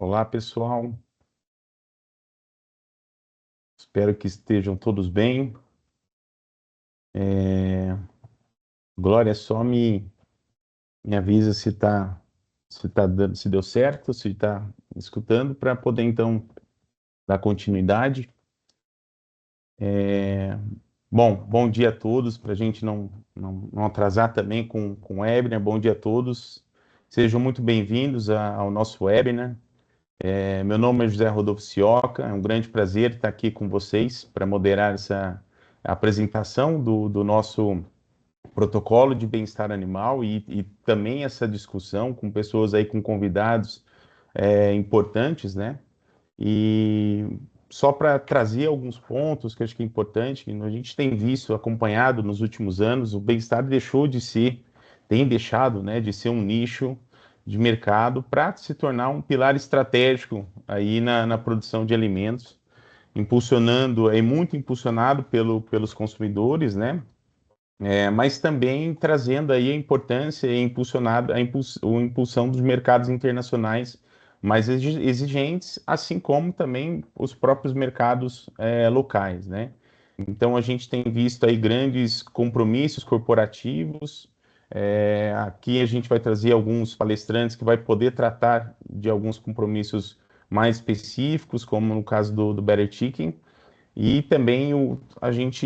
Olá, pessoal. Espero que estejam todos bem. É, Glória, só me avisa se deu certo, se está escutando, para poder então dar continuidade. É, bom dia a todos, para a gente não atrasar também com o webinar. Bom dia a todos. Sejam muito bem-vindos ao nosso webinar. Meu nome é José Rodolfo Sioca, é um grande prazer estar aqui com vocês para moderar essa apresentação do nosso protocolo de bem-estar animal e também essa discussão com pessoas aí, com convidados importantes, né? E só para trazer alguns pontos que eu acho que é importante, que a gente tem visto, acompanhado nos últimos anos, o bem-estar tem deixado, né, de ser um nicho de mercado para se tornar um pilar estratégico aí na produção de alimentos, muito impulsionado pelos consumidores, né? Mas também trazendo aí a importância e a impulsão dos mercados internacionais mais exigentes, assim como também os próprios mercados locais, né? Então a gente tem visto aí grandes compromissos corporativos. Aqui a gente vai trazer alguns palestrantes que vai poder tratar de alguns compromissos mais específicos, como no caso do Better Chicken, e também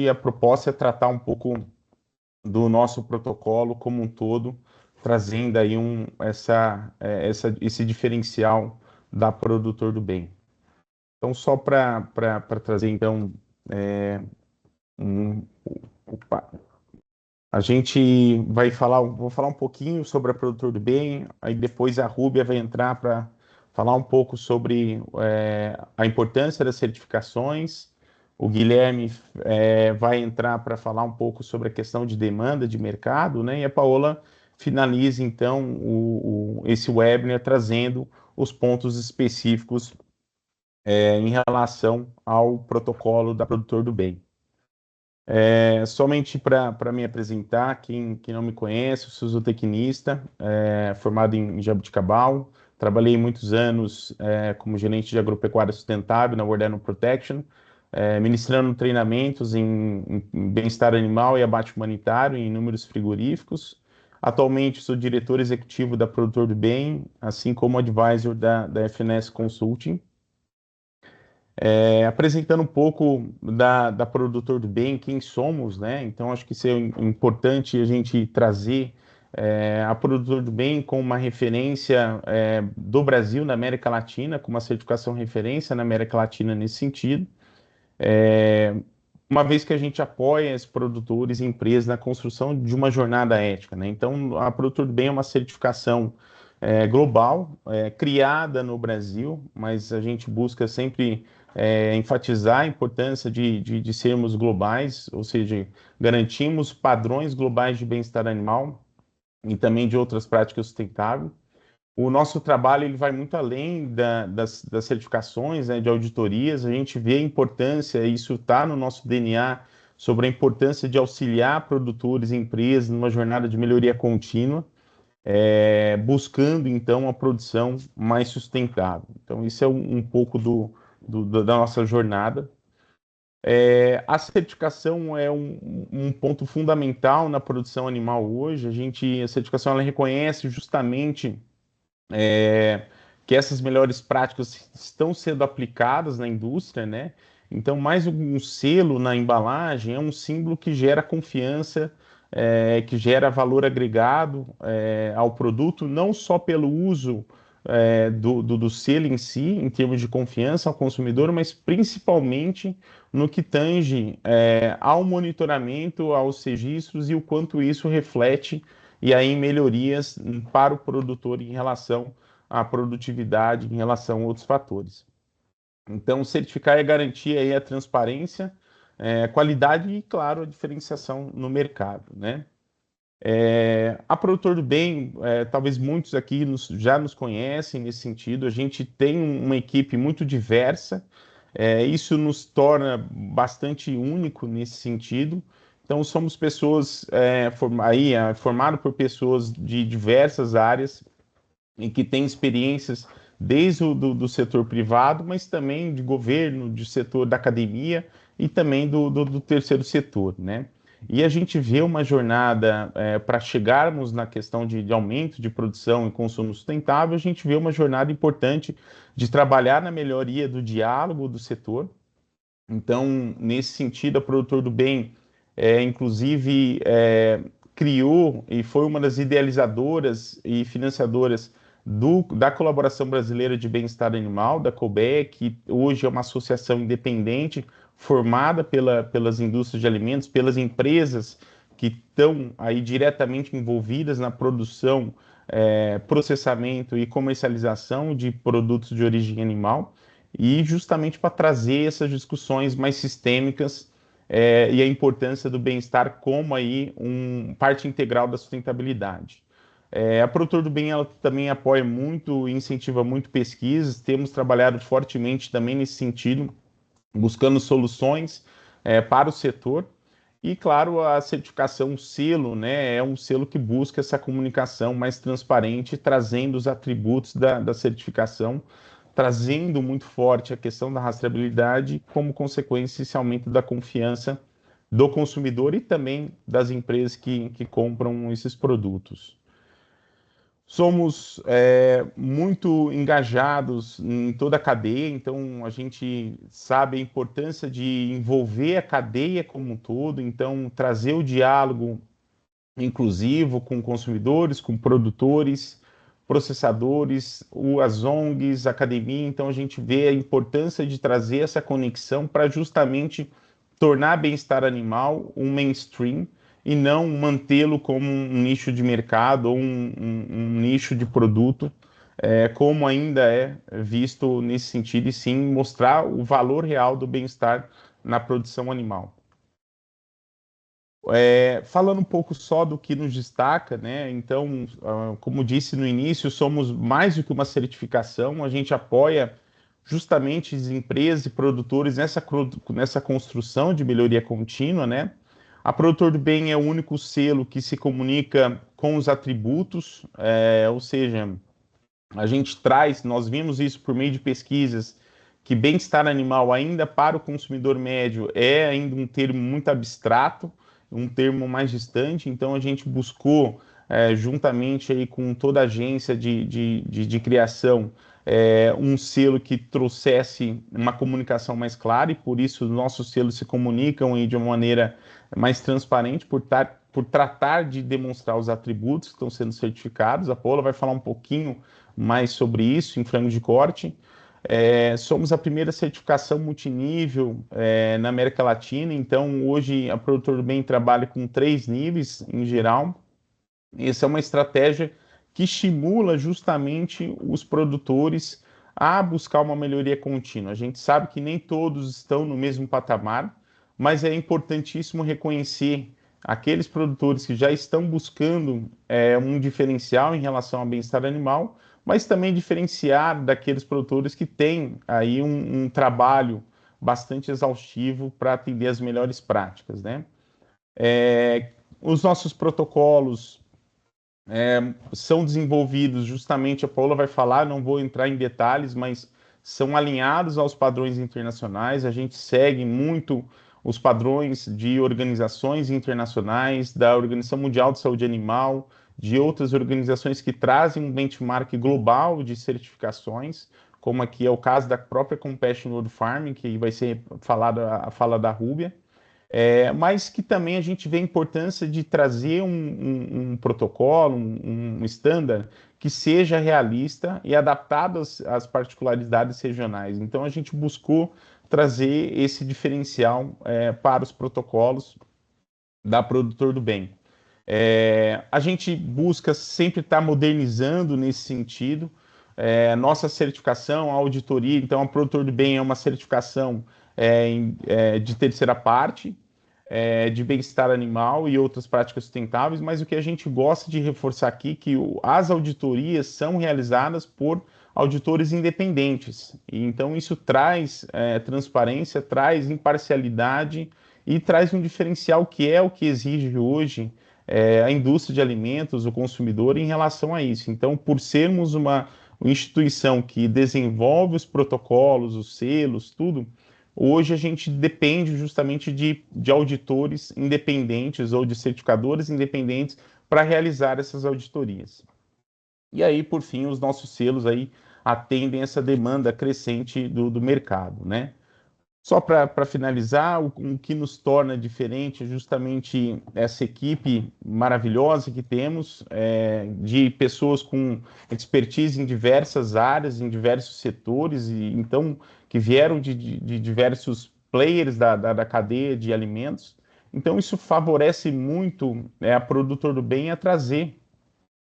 a proposta é tratar um pouco do nosso protocolo como um todo, trazendo aí esse diferencial da produtor do bem. Então, só para trazer, então, é, um, opa, a gente vou falar um pouquinho sobre a produtor do bem, aí depois a Rúbia vai entrar para falar um pouco sobre a importância das certificações. O Guilherme vai entrar para falar um pouco sobre a questão de demanda de mercado, né? E a Paola finaliza então esse webinar trazendo os pontos específicos em relação ao protocolo da produtor do bem. Somente para me apresentar, quem não me conhece, eu sou zootecnista, formado em Jabuticabal, trabalhei muitos anos como gerente de agropecuária sustentável na World Animal Protection, ministrando treinamentos em bem-estar animal e abate humanitário em inúmeros frigoríficos. Atualmente sou diretor executivo da Produtor do Bem, assim como advisor da FNS Consulting. Apresentando um pouco da Produtor do Bem, quem somos, né? Então, acho que isso é importante a gente trazer a Produtor do Bem como uma referência do Brasil na América Latina, com uma certificação referência na América Latina nesse sentido, é, uma vez que a gente apoia os produtores e empresas na construção de uma jornada ética, né? Então, a Produtor do Bem é uma certificação global, criada no Brasil, mas a gente busca sempre enfatizar a importância de sermos globais, ou seja, garantimos padrões globais de bem-estar animal e também de outras práticas sustentáveis. O nosso trabalho ele vai muito além das certificações, né, de auditorias. A gente vê a importância, isso está no nosso DNA, sobre a importância de auxiliar produtores e empresas numa jornada de melhoria contínua, buscando então a produção mais sustentável. Então, isso é um pouco da nossa jornada. A certificação é um ponto fundamental na produção animal hoje. A certificação ela reconhece justamente que essas melhores práticas estão sendo aplicadas na indústria, né? Então, mais um selo na embalagem é um símbolo que gera confiança, que gera valor agregado ao produto, não só pelo uso do selo em si, em termos de confiança ao consumidor, mas principalmente no que tange ao monitoramento, aos registros e o quanto isso reflete e aí melhorias para o produtor em relação à produtividade, em relação a outros fatores. Então, certificar é garantir aí a transparência, a qualidade e, claro, a diferenciação no mercado, né? A Produtor do Bem, talvez muitos aqui já nos conhecem nesse sentido, a gente tem uma equipe muito diversa, isso nos torna bastante único nesse sentido. Então, somos pessoas formado por pessoas de diversas áreas, em que têm experiências desde o do setor privado, mas também de governo, de setor da academia e também do terceiro setor, né? E a gente vê uma jornada para chegarmos na questão de aumento de produção e consumo sustentável, a gente vê uma jornada importante de trabalhar na melhoria do diálogo do setor. Então, nesse sentido, a Produtor do Bem, inclusive, criou e foi uma das idealizadoras e financiadoras da Colaboração Brasileira de Bem-Estar Animal, da COBE, que hoje é uma associação independente formada pelas indústrias de alimentos, pelas empresas que estão aí diretamente envolvidas na produção, processamento e comercialização de produtos de origem animal, e justamente para trazer essas discussões mais sistêmicas e a importância do bem-estar como aí parte integral da sustentabilidade. A Produtor do Bem ela também apoia muito e incentiva muito pesquisas, temos trabalhado fortemente também nesse sentido, buscando soluções para o setor. E, claro, a certificação, o selo, né, é um selo que busca essa comunicação mais transparente, trazendo os atributos da certificação, trazendo muito forte a questão da rastreabilidade, como consequência esse aumento da confiança do consumidor e também das empresas que compram esses produtos. Somos muito engajados em toda a cadeia, então a gente sabe a importância de envolver a cadeia como um todo, então trazer o diálogo inclusivo com consumidores, com produtores, processadores, as ONGs, a academia, então a gente vê a importância de trazer essa conexão para justamente tornar bem-estar animal um mainstream e não mantê-lo como um nicho de mercado ou um nicho de produto, como ainda é visto nesse sentido, e sim mostrar o valor real do bem-estar na produção animal. Falando um pouco só do que nos destaca, né? Então, como disse no início, somos mais do que uma certificação, a gente apoia justamente as empresas e produtores nessa construção de melhoria contínua, né? A Produtor do Bem é o único selo que se comunica com os atributos, ou seja, a gente traz, nós vimos isso por meio de pesquisas, que bem-estar animal ainda para o consumidor médio é ainda um termo muito abstrato, um termo mais distante, então a gente buscou, juntamente aí com toda a agência de criação, um selo que trouxesse uma comunicação mais clara, e por isso os nossos selos se comunicam aí de uma maneira mais transparente, por tratar de demonstrar os atributos que estão sendo certificados. A Paula vai falar um pouquinho mais sobre isso em frango de corte. Somos a primeira certificação multinível na América Latina, então hoje a Produtor do Bem trabalha com 3 níveis em geral. Essa é uma estratégia que estimula justamente os produtores a buscar uma melhoria contínua. A gente sabe que nem todos estão no mesmo patamar, mas é importantíssimo reconhecer aqueles produtores que já estão buscando um diferencial em relação ao bem-estar animal, mas também diferenciar daqueles produtores que têm aí um trabalho bastante exaustivo para atender as melhores práticas, né? Os nossos protocolos são desenvolvidos justamente, a Paula vai falar, não vou entrar em detalhes, mas são alinhados aos padrões internacionais, a gente segue muito os padrões de organizações internacionais, da Organização Mundial de Saúde Animal, de outras organizações que trazem um benchmark global de certificações, como aqui é o caso da própria Compassion World Farming, que vai ser a fala da Rúbia, mas que também a gente vê a importância de trazer um protocolo, um standard que seja realista e adaptado às particularidades regionais. Então a gente buscou trazer esse diferencial para os protocolos da Produtor do Bem. A gente busca sempre estar modernizando nesse sentido. Nossa certificação, a auditoria, então a Produtor do Bem é uma certificação de terceira parte, de bem-estar animal e outras práticas sustentáveis, mas o que a gente gosta de reforçar aqui é que as auditorias são realizadas por auditores independentes. E então isso traz transparência, traz imparcialidade e traz um diferencial que é o que exige hoje a indústria de alimentos, o consumidor, em relação a isso. Então, por sermos uma instituição que desenvolve os protocolos, os selos, tudo, hoje a gente depende justamente de auditores independentes ou de certificadores independentes para realizar essas auditorias. E aí, por fim, os nossos selos aí atendem essa demanda crescente do mercado, né? Só para finalizar, o que nos torna diferente é justamente essa equipe maravilhosa que temos, de pessoas com expertise em diversas áreas, em diversos setores, e então que vieram de diversos players da cadeia de alimentos. Então, isso favorece muito a produtor do bem a trazer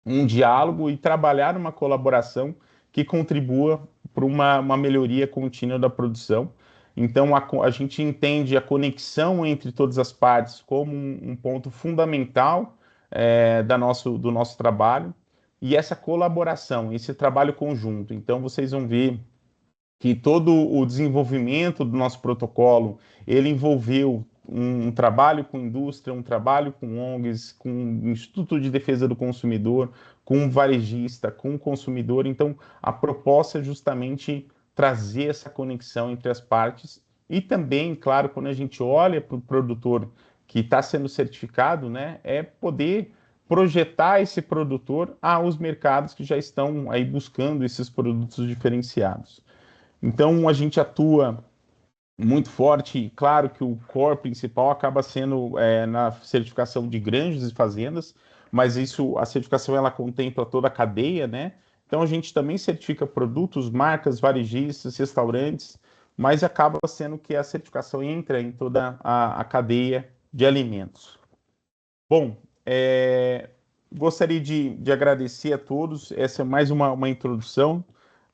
um diálogo e trabalhar uma colaboração que contribua para uma melhoria contínua da produção. Então, a gente entende a conexão entre todas as partes como um ponto fundamental do nosso trabalho e essa colaboração, esse trabalho conjunto. Então, vocês vão ver que todo o desenvolvimento do nosso protocolo, ele envolveu um trabalho com indústria, um trabalho com ONGs, com o Instituto de Defesa do Consumidor, com um varejista, com o consumidor. Então, a proposta é justamente trazer essa conexão entre as partes e também, claro, quando a gente olha para o produtor que está sendo certificado, né, é poder projetar esse produtor aos mercados que já estão aí buscando esses produtos diferenciados. Então, a gente atua muito forte. Claro que o core principal acaba sendo na certificação de granjas e fazendas, mas a certificação ela contempla toda a cadeia, né? Então, a gente também certifica produtos, marcas, varejistas, restaurantes, mas acaba sendo que a certificação entra em toda a cadeia de alimentos. Bom, gostaria de agradecer a todos. Essa é mais uma introdução.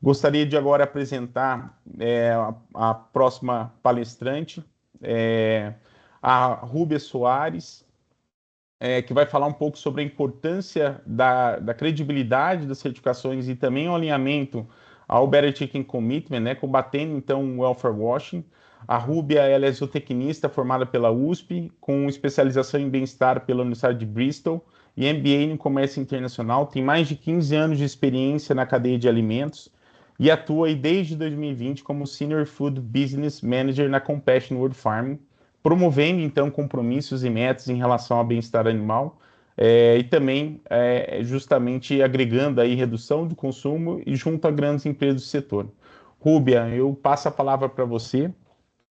Gostaria de agora apresentar a próxima palestrante, é, a Rúbia Soares, que vai falar um pouco sobre a importância da credibilidade das certificações e também o alinhamento ao Better Chicken Commitment, né, combatendo então o welfare washing. A Rúbia ela é zootecnista formada pela USP, com especialização em bem-estar pela Universidade de Bristol e MBA em Comércio Internacional. Tem mais de 15 anos de experiência na cadeia de alimentos e atua aí desde 2020 como Senior Food Business Manager na Compassion World Farming, promovendo então compromissos e metas em relação ao bem-estar animal e também justamente agregando aí redução do consumo e junto a grandes empresas do setor. Rúbia, eu passo a palavra para você.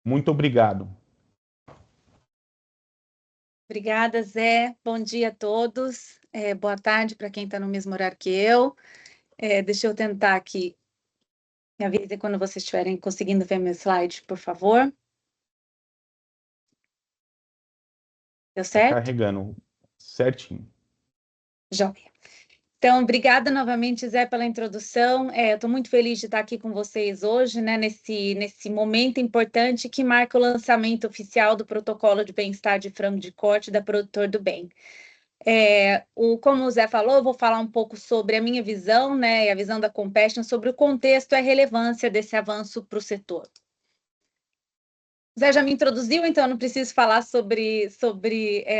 Muito obrigado. Obrigada, Zé. Bom dia a todos. Boa tarde para quem está no mesmo horário que eu. Deixa eu tentar aqui. Me avise quando vocês estiverem conseguindo ver meu slide, por favor. Deu certo? Carregando certinho. Joia. Então, obrigada novamente, Zé, pela introdução. Eu estou muito feliz de estar aqui com vocês hoje, né, nesse momento importante que marca o lançamento oficial do protocolo de bem-estar de frango de corte da Produtor do Bem. Como o Zé falou, eu vou falar um pouco sobre a minha visão, né, e a visão da Compassion sobre o contexto e a relevância desse avanço para o setor. O Zé já me introduziu, então eu não preciso falar sobre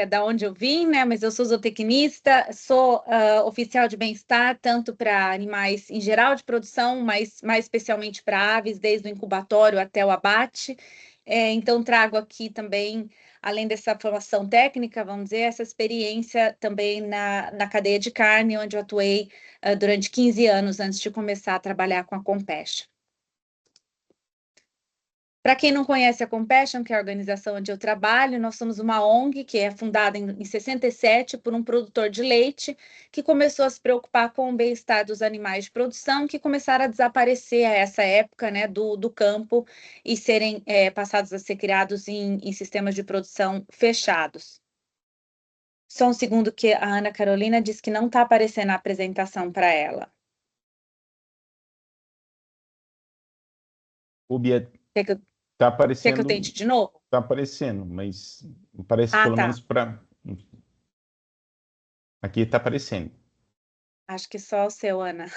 da onde eu vim, né? Mas eu sou zootecnista, sou oficial de bem-estar, tanto para animais em geral de produção, mas mais especialmente para aves, desde o incubatório até o abate. Então trago aqui também, além dessa formação técnica, vamos dizer, essa experiência também na cadeia de carne, onde eu atuei durante 15 anos antes de começar a trabalhar com a Compassion. Para quem não conhece a Compassion, que é a organização onde eu trabalho, nós somos uma ONG que é fundada em 67 por um produtor de leite que começou a se preocupar com o bem-estar dos animais de produção que começaram a desaparecer a essa época, né, do campo e serem passados a ser criados em sistemas de produção fechados. Só um segundo que a Ana Carolina disse que não está aparecendo a apresentação para ela. Rúbia, tá aparecendo. Quer que eu tente de novo? Está aparecendo, mas parece pelo menos para. Aqui está aparecendo. Acho que só o seu, Ana.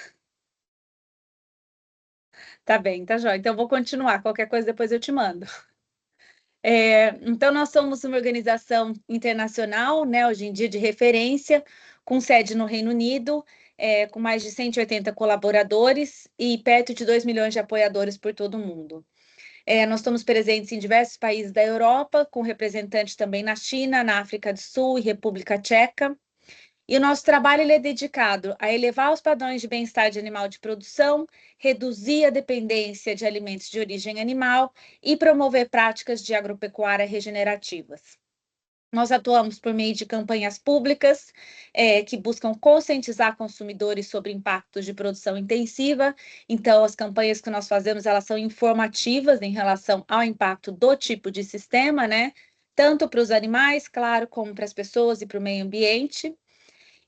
Tá bem, tá jóia. Então, eu vou continuar. Qualquer coisa, depois eu te mando. Então, nós somos uma organização internacional, né, hoje em dia de referência, com sede no Reino Unido, com mais de 180 colaboradores e perto de 2 milhões de apoiadores por todo o mundo. Nós estamos presentes em diversos países da Europa, com representantes também na China, na África do Sul e República Tcheca. E o nosso trabalho ele é dedicado a elevar os padrões de bem-estar de animal de produção, reduzir a dependência de alimentos de origem animal e promover práticas de agropecuária regenerativas. Nós atuamos por meio de campanhas públicas que buscam conscientizar consumidores sobre impactos de produção intensiva. Então, as campanhas que nós fazemos, elas são informativas em relação ao impacto do tipo de sistema, né? Tanto para os animais, claro, como para as pessoas e para o meio ambiente.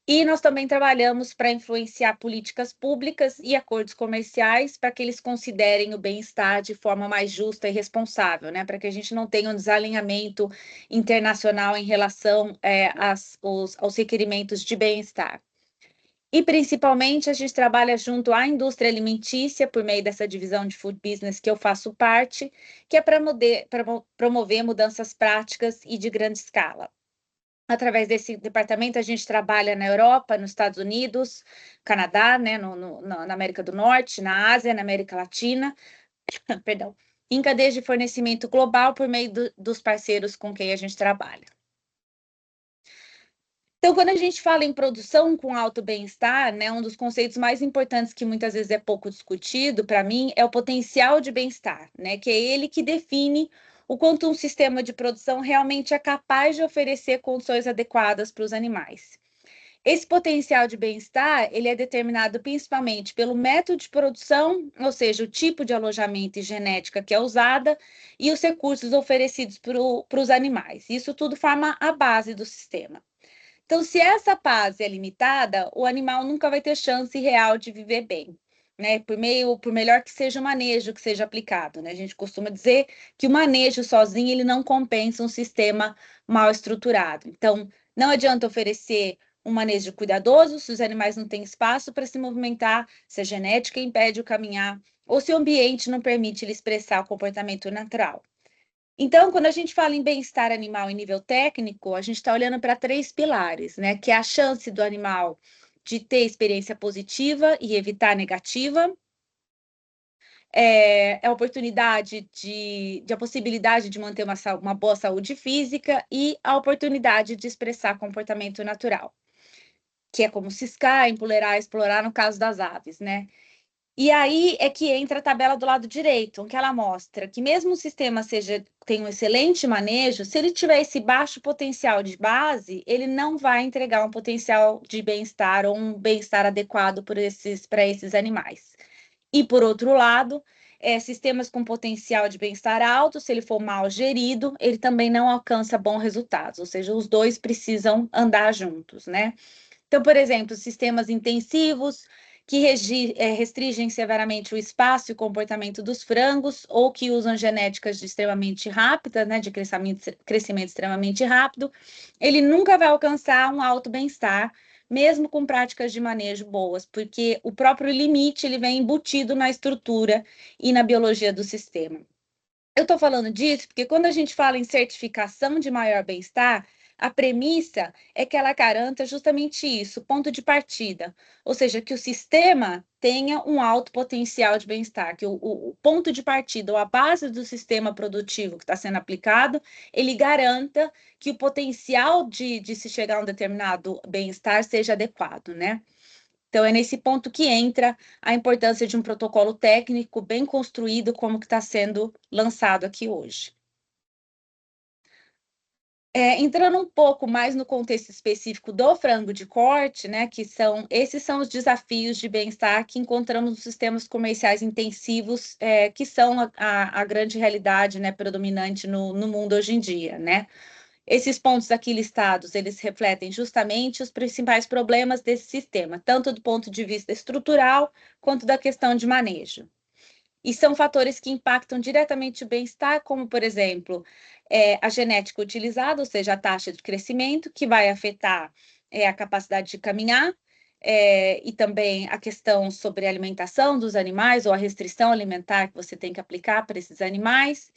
E nós também trabalhamos para influenciar políticas públicas e acordos comerciais para que eles considerem o bem-estar de forma mais justa e responsável, né? Para que a gente não tenha um desalinhamento internacional em relação aos requerimentos de bem-estar. E, principalmente, a gente trabalha junto à indústria alimentícia, por meio dessa divisão de food business que eu faço parte, que é para promover mudanças práticas e de grande escala. Através desse departamento, a gente trabalha na Europa, nos Estados Unidos, Canadá, né, na América do Norte, na Ásia, na América Latina, perdão, em cadeias de fornecimento global por meio dos parceiros com quem a gente trabalha. Então, quando a gente fala em produção com alto bem-estar, né, um dos conceitos mais importantes que muitas vezes é pouco discutido, para mim, é o potencial de bem-estar, né, que é ele que define o quanto um sistema de produção realmente é capaz de oferecer condições adequadas para os animais. Esse potencial de bem-estar, ele é determinado principalmente pelo método de produção, ou seja, o tipo de alojamento e genética que é usada, e os recursos oferecidos para os animais. Isso tudo forma a base do sistema. Então, se essa base é limitada, o animal nunca vai ter chance real de viver bem, né? Por melhor que seja o manejo que seja aplicado, né? A gente costuma dizer que o manejo sozinho ele não compensa um sistema mal estruturado. Então, não adianta oferecer um manejo cuidadoso se os animais não têm espaço para se movimentar, se a genética impede o caminhar, ou se o ambiente não permite ele expressar o comportamento natural. Então, quando a gente fala em bem-estar animal em nível técnico, a gente está olhando para 3 pilares, né? Que é a chance do animal de ter experiência positiva e evitar negativa, a oportunidade a possibilidade de manter uma boa saúde física e a oportunidade de expressar comportamento natural, que é como ciscar, empoleirar, explorar no caso das aves, né? E aí é que entra a tabela do lado direito, que ela mostra que mesmo o sistema tenha um excelente manejo, se ele tiver esse baixo potencial de base, ele não vai entregar um potencial de bem-estar ou um bem-estar adequado para esses animais. E, por outro lado, sistemas com potencial de bem-estar alto, se ele for mal gerido, ele também não alcança bons resultados, ou seja, os dois precisam andar juntos, né? Então, por exemplo, sistemas intensivos que restringem severamente o espaço e o comportamento dos frangos ou que usam genéticas extremamente rápidas, né, de crescimento extremamente rápido, ele nunca vai alcançar um alto bem-estar, mesmo com práticas de manejo boas, porque o próprio limite ele vem embutido na estrutura e na biologia do sistema. Eu estou falando disso porque quando a gente fala em certificação de maior bem-estar, a premissa é que ela garanta justamente isso, ponto de partida, ou seja, que o sistema tenha um alto potencial de bem-estar, que o ponto de partida ou a base do sistema produtivo que está sendo aplicado, ele garanta que o potencial de se chegar a um determinado bem-estar seja adequado, né? Então, é nesse ponto que entra a importância de um protocolo técnico bem construído, como que está sendo lançado aqui hoje. Entrando um pouco mais no contexto específico do frango de corte, né, esses são os desafios de bem-estar que encontramos nos sistemas comerciais intensivos, que são a grande realidade, né, predominante no mundo hoje em dia, né? Esses pontos aqui listados, eles refletem justamente os principais problemas desse sistema, tanto do ponto de vista estrutural, quanto da questão de manejo. E são fatores que impactam diretamente o bem-estar, como, por exemplo, a genética utilizada, ou seja, a taxa de crescimento, que vai afetar a capacidade de caminhar, e também a questão sobre a alimentação dos animais, ou a restrição alimentar que você tem que aplicar para esses animais,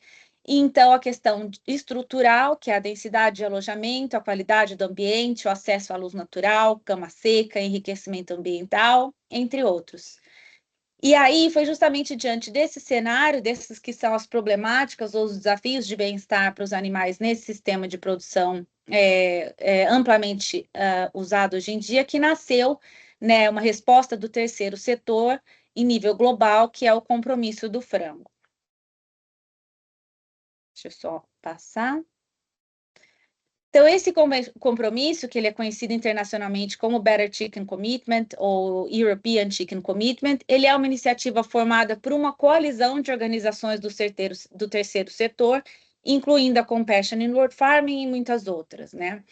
E, então, a questão estrutural, que é a densidade de alojamento, a qualidade do ambiente, o acesso à luz natural, cama seca, enriquecimento ambiental, entre outros. E aí foi justamente diante desse cenário, desses que são as problemáticas ou os desafios de bem-estar para os animais nesse sistema de produção amplamente usado hoje em dia, que nasceu, né, uma resposta do terceiro setor em nível global, que é o compromisso do frango. Deixa eu só passar. Então, esse compromisso, que ele é conhecido internacionalmente como Better Chicken Commitment ou European Chicken Commitment, ele é uma iniciativa formada por uma coalizão de organizações do terceiro setor, incluindo a Compassion in World Farming e muitas outras, né?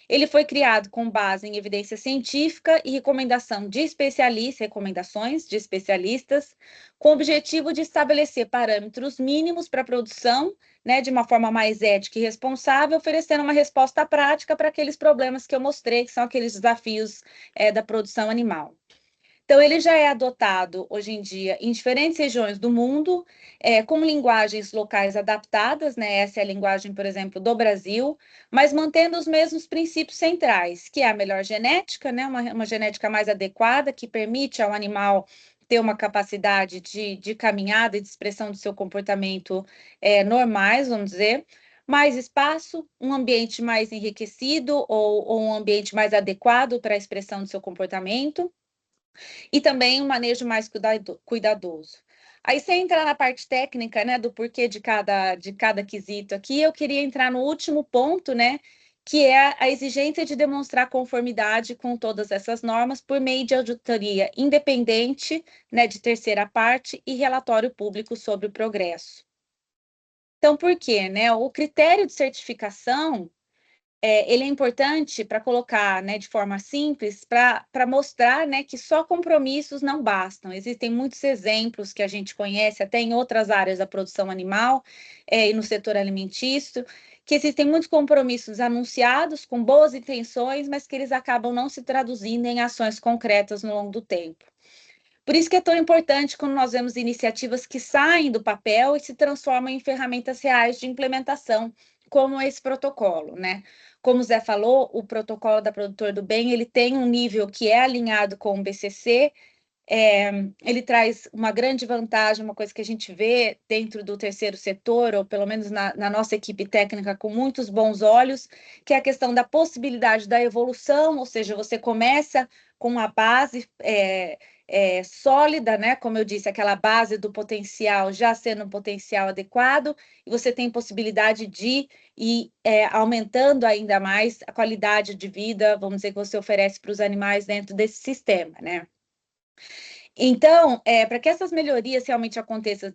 Ele foi criado com base em evidência científica e recomendações de especialistas, com o objetivo de estabelecer parâmetros mínimos para a produção, né, de uma forma mais ética e responsável, oferecendo uma resposta prática para aqueles problemas que eu mostrei, que são aqueles desafios da produção animal. Então, ele já é adotado hoje em dia em diferentes regiões do mundo, com linguagens locais adaptadas, né? Essa é a linguagem, por exemplo, do Brasil, mas mantendo os mesmos princípios centrais, que é a melhor genética, né? Uma genética mais adequada, que permite ao animal ter uma capacidade de caminhada e de expressão do seu comportamento normais, vamos dizer, mais espaço, um ambiente mais enriquecido ou um ambiente mais adequado para a expressão do seu comportamento, e também um manejo mais cuidadoso. Aí, sem entrar na parte técnica, né, do porquê de cada quesito aqui, eu queria entrar no último ponto, né, que é a exigência de demonstrar conformidade com todas essas normas por meio de auditoria independente, né, de terceira parte e relatório público sobre o progresso. Então, por quê, né? O critério de certificação ele é importante para colocar, né, de forma simples, para mostrar, né, que só compromissos não bastam. Existem muitos exemplos que a gente conhece, até em outras áreas da produção animal e no setor alimentício, que existem muitos compromissos anunciados com boas intenções, mas que eles acabam não se traduzindo em ações concretas no longo do tempo. Por isso que é tão importante quando nós vemos iniciativas que saem do papel e se transformam em ferramentas reais de implementação, como esse protocolo, né? Como o Zé falou, o protocolo da Produtor do Bem, ele tem um nível que é alinhado com o BCC, ele traz uma grande vantagem, uma coisa que a gente vê dentro do terceiro setor, ou pelo menos na nossa equipe técnica, com muitos bons olhos, que é a questão da possibilidade da evolução, ou seja, você começa com uma base sólida, né? Como eu disse, aquela base do potencial já sendo um potencial adequado, e você tem possibilidade de ir aumentando ainda mais a qualidade de vida, vamos dizer, que você oferece para os animais dentro desse sistema, né? Então, para que essas melhorias realmente aconteçam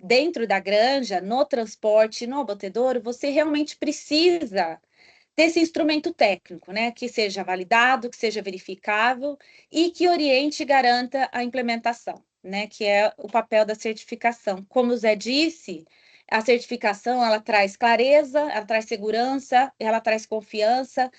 dentro da granja, no transporte, no abatedouro, você realmente precisa desse instrumento técnico, né, que seja validado, que seja verificável e que oriente e garanta a implementação, né, que é o papel da certificação. Como o Zé disse, a certificação, ela traz clareza, ela traz segurança, ela traz confiança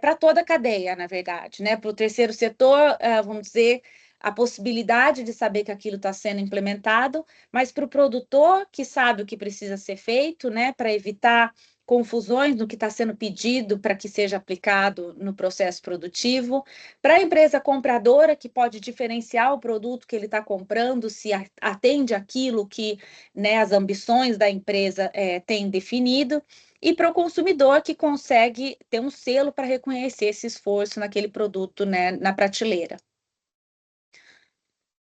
para toda a cadeia, na verdade, né, para o terceiro setor, vamos dizer, a possibilidade de saber que aquilo está sendo implementado, mas para o produtor que sabe o que precisa ser feito, né, para evitar confusões no que está sendo pedido para que seja aplicado no processo produtivo, para a empresa compradora, que pode diferenciar o produto que ele está comprando, se atende aquilo que, né, as ambições da empresa têm definido, e para o consumidor, que consegue ter um selo para reconhecer esse esforço naquele produto, né, na prateleira.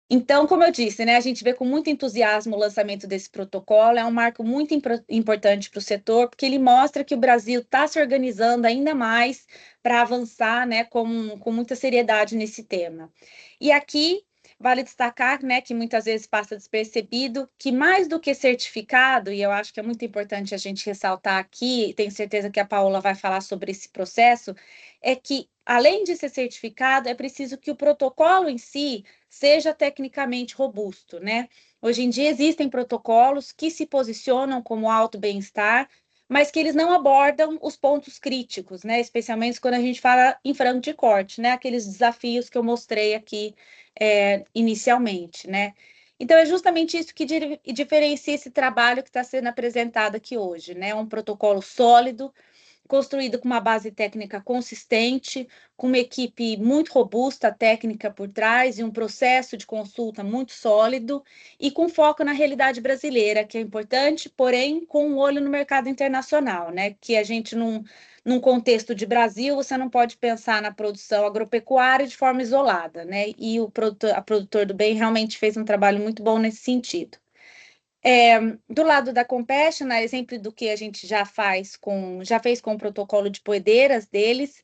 Então, como eu disse, né, a gente vê com muito entusiasmo o lançamento desse protocolo, é um marco muito importante para o setor, porque ele mostra que o Brasil está se organizando ainda mais para avançar, né, com muita seriedade nesse tema. E aqui vale destacar, né, que muitas vezes passa despercebido, que mais do que certificado, e eu acho que é muito importante a gente ressaltar aqui, tenho certeza que a Paola vai falar sobre esse processo, é que, além de ser certificado, é preciso que o protocolo em si seja tecnicamente robusto, né? Hoje em dia existem protocolos que se posicionam como alto bem-estar, mas que eles não abordam os pontos críticos, né? Especialmente quando a gente fala em frango de corte, né? Aqueles desafios que eu mostrei aqui inicialmente, né? Então, é justamente isso que diferencia esse trabalho que está sendo apresentado aqui hoje, né? Um protocolo sólido, construído com uma base técnica consistente, com uma equipe muito robusta, técnica por trás, e um processo de consulta muito sólido, e com foco na realidade brasileira, que é importante, porém, com um olho no mercado internacional, né? Que a gente num contexto de Brasil, você não pode pensar na produção agropecuária de forma isolada, né? E a Produtor do Bem realmente fez um trabalho muito bom nesse sentido. Do lado da Compassion, a exemplo do que a gente já fez com o protocolo de poedeiras deles,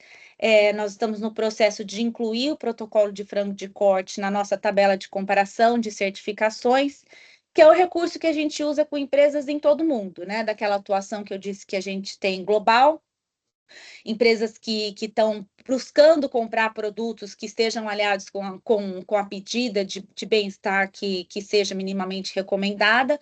nós estamos no processo de incluir o protocolo de frango de corte na nossa tabela de comparação de certificações, que é o recurso que a gente usa com empresas em todo o mundo, né? Daquela atuação que eu disse que a gente tem global, empresas que estão buscando comprar produtos que estejam aliados com a pedida de bem-estar que seja minimamente recomendada.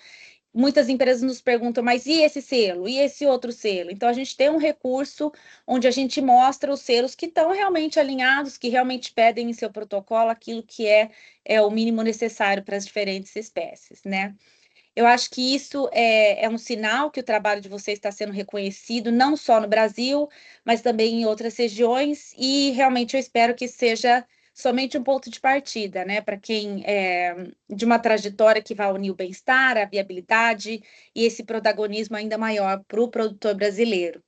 Muitas empresas nos perguntam, mas e esse selo? E esse outro selo? Então, a gente tem um recurso onde a gente mostra os selos que estão realmente alinhados, que realmente pedem em seu protocolo aquilo que é o mínimo necessário para as diferentes espécies, né? Eu acho que isso é um sinal que o trabalho de vocês está sendo reconhecido, não só no Brasil, mas também em outras regiões, e realmente eu espero que seja somente um ponto de partida, né, para quem de uma trajetória que vai unir o bem-estar, a viabilidade e esse protagonismo ainda maior para o produtor brasileiro.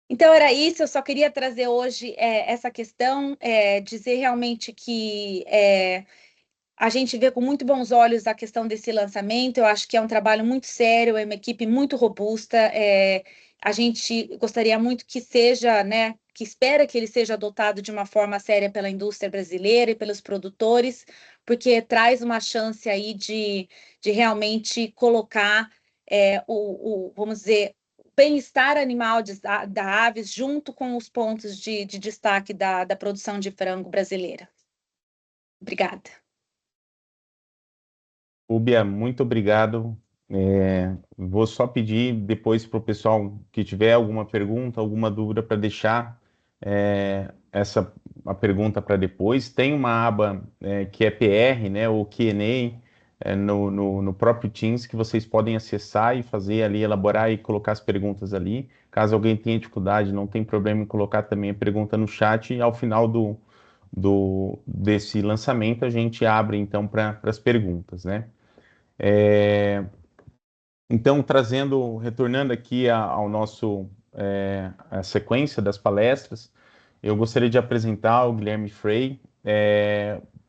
Então, era isso, eu só queria trazer hoje essa questão, dizer realmente que a gente vê com muito bons olhos a questão desse lançamento. Eu acho que é um trabalho muito sério, é uma equipe muito robusta. A gente gostaria muito que seja, né, que espera que ele seja adotado de uma forma séria pela indústria brasileira e pelos produtores, porque traz uma chance aí de realmente colocar vamos dizer, o bem-estar animal da aves junto com os pontos de destaque da produção de frango brasileira. Obrigada. Ubia, muito obrigado. Vou só pedir depois para o pessoal que tiver alguma pergunta, alguma dúvida para deixar a pergunta para depois. Tem uma aba que é PR, né, ou Q&A, no próprio Teams que vocês podem acessar e fazer ali, elaborar e colocar as perguntas ali. Caso alguém tenha dificuldade, não tem problema em colocar também a pergunta no chat e ao final desse lançamento a gente abre então para as perguntas, né? Então, retornando aqui ao nosso a sequência das palestras, eu gostaria de apresentar o Guilherme Frey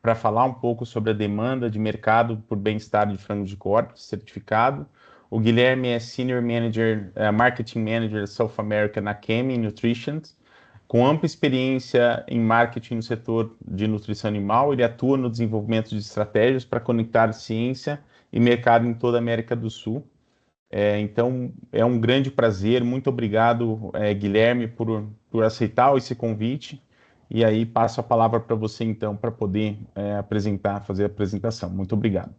para falar um pouco sobre a demanda de mercado por bem-estar de frango de corte certificado. O Guilherme é Senior Manager, Marketing Manager South America na Kemi Nutrition, com ampla experiência em marketing no setor de nutrição animal. Ele atua no desenvolvimento de estratégias para conectar ciência e mercado em toda a América do Sul. Então, é um grande prazer. Muito obrigado, Guilherme, por aceitar esse convite. E aí, passo a palavra para você, então, para poder fazer a apresentação. Muito obrigado.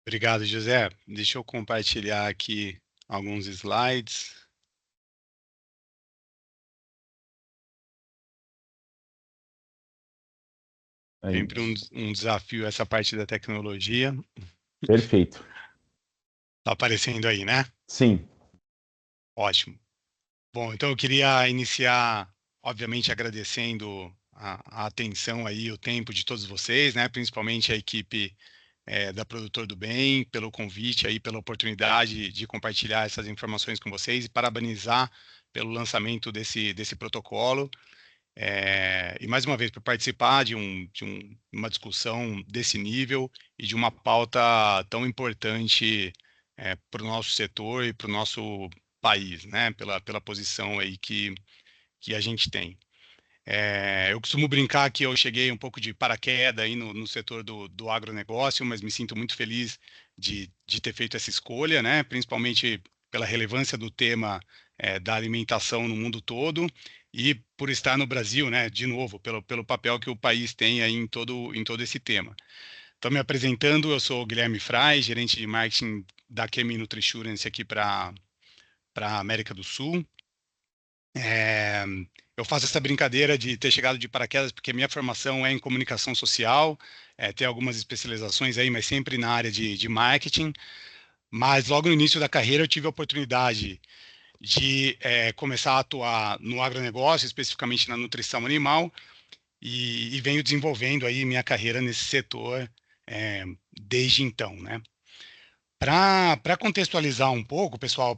Obrigado, José. Deixa eu compartilhar aqui alguns slides. Sempre um desafio essa parte da tecnologia. Perfeito. Tá aparecendo aí, né? Sim. Ótimo. Bom, então eu queria iniciar, obviamente, agradecendo a atenção aí, o tempo de todos vocês, né? Principalmente a equipe da Produtor do Bem, pelo convite aí, pela oportunidade de compartilhar essas informações com vocês e parabenizar pelo lançamento desse protocolo. E mais uma vez, por participar de uma discussão desse nível e de uma pauta tão importante para o nosso setor e para o nosso país, né? Pela posição aí que a gente tem. Eu costumo brincar que eu cheguei um pouco de paraquedas aí no setor do agronegócio, mas me sinto muito feliz de ter feito essa escolha, né? Principalmente pela relevância do tema da alimentação no mundo todo e por estar no Brasil, né? De novo, pelo papel que o país tem aí em todo esse tema. Então, me apresentando, eu sou o Guilherme Frey, gerente de marketing da Kemi Nutrisurance aqui para a América do Sul. eu faço essa brincadeira de ter chegado de paraquedas, porque minha formação é em comunicação social, tem algumas especializações aí, mas sempre na área de marketing. Mas logo no início da carreira eu tive a oportunidade de começar a atuar no agronegócio, especificamente na nutrição animal, e venho desenvolvendo aí minha carreira nesse setor desde então, né? Para contextualizar um pouco, pessoal,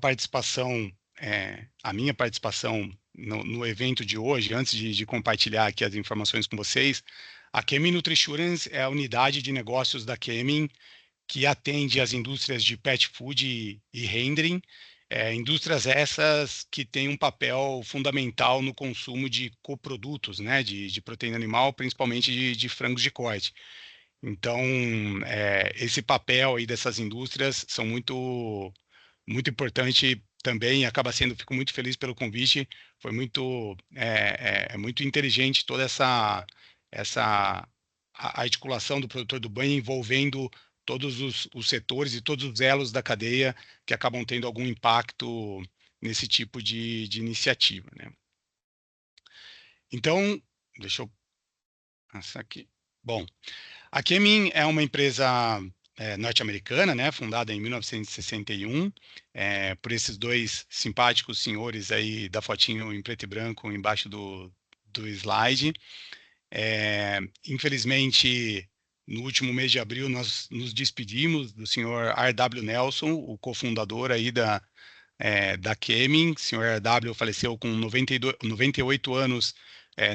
a minha participação no evento de hoje, antes de compartilhar aqui as informações com vocês, a Kemin NutriSurance é a unidade de negócios da Kemin que atende as indústrias de pet food e rendering, indústrias essas que têm um papel fundamental no consumo de coprodutos, né, de proteína animal, principalmente de frangos de corte. Então, esse papel aí dessas indústrias são muito importante também, acaba sendo, fico muito feliz pelo convite, foi muito inteligente toda essa articulação do produtor do banho envolvendo todos os setores e todos os elos da cadeia que acabam tendo algum impacto nesse tipo de iniciativa, né? Então, deixa eu passar aqui. Bom, a Kemin é uma empresa norte-americana, né, fundada em 1961, por esses dois simpáticos senhores aí da fotinho em preto e branco embaixo do slide. Infelizmente, no último mês de abril, nós nos despedimos do senhor R.W. Nelson, o cofundador aí da Kemin. O senhor R.W. faleceu com 98 anos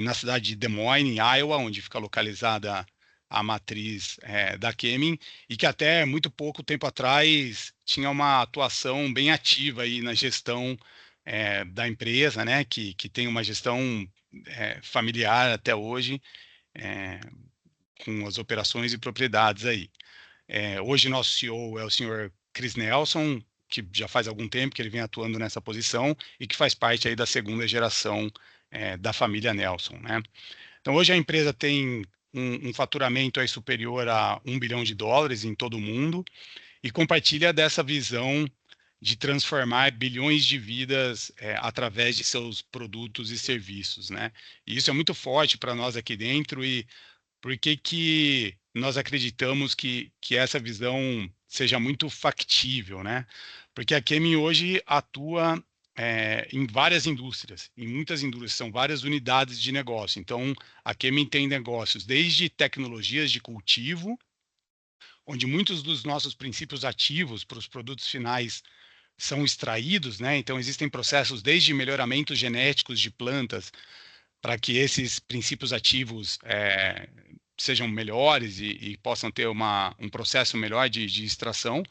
na cidade de Des Moines, em Iowa, onde fica localizada a matriz da Kemin, e que até muito pouco tempo atrás tinha uma atuação bem ativa aí na gestão da empresa, né, que tem uma gestão familiar até hoje, com as operações e propriedades aí. Hoje nosso CEO é o senhor Chris Nelson, que já faz algum tempo que ele vem atuando nessa posição e que faz parte aí da segunda geração da família Nelson, né? Então hoje a empresa tem um faturamento aí superior a $1 bilhão em todo o mundo e compartilha dessa visão de transformar bilhões de vidas através de seus produtos e serviços, né? E isso é muito forte para nós aqui dentro. E por que nós acreditamos que essa visão seja muito factível, né? Porque a Kemin hoje atua em várias indústrias, em muitas indústrias, são várias unidades de negócio. Então, a Kemin tem negócios desde tecnologias de cultivo, onde muitos dos nossos princípios ativos para os produtos finais são extraídos, né? Então, existem processos desde melhoramentos genéticos de plantas para que esses princípios ativos sejam melhores e possam ter um processo melhor de extração,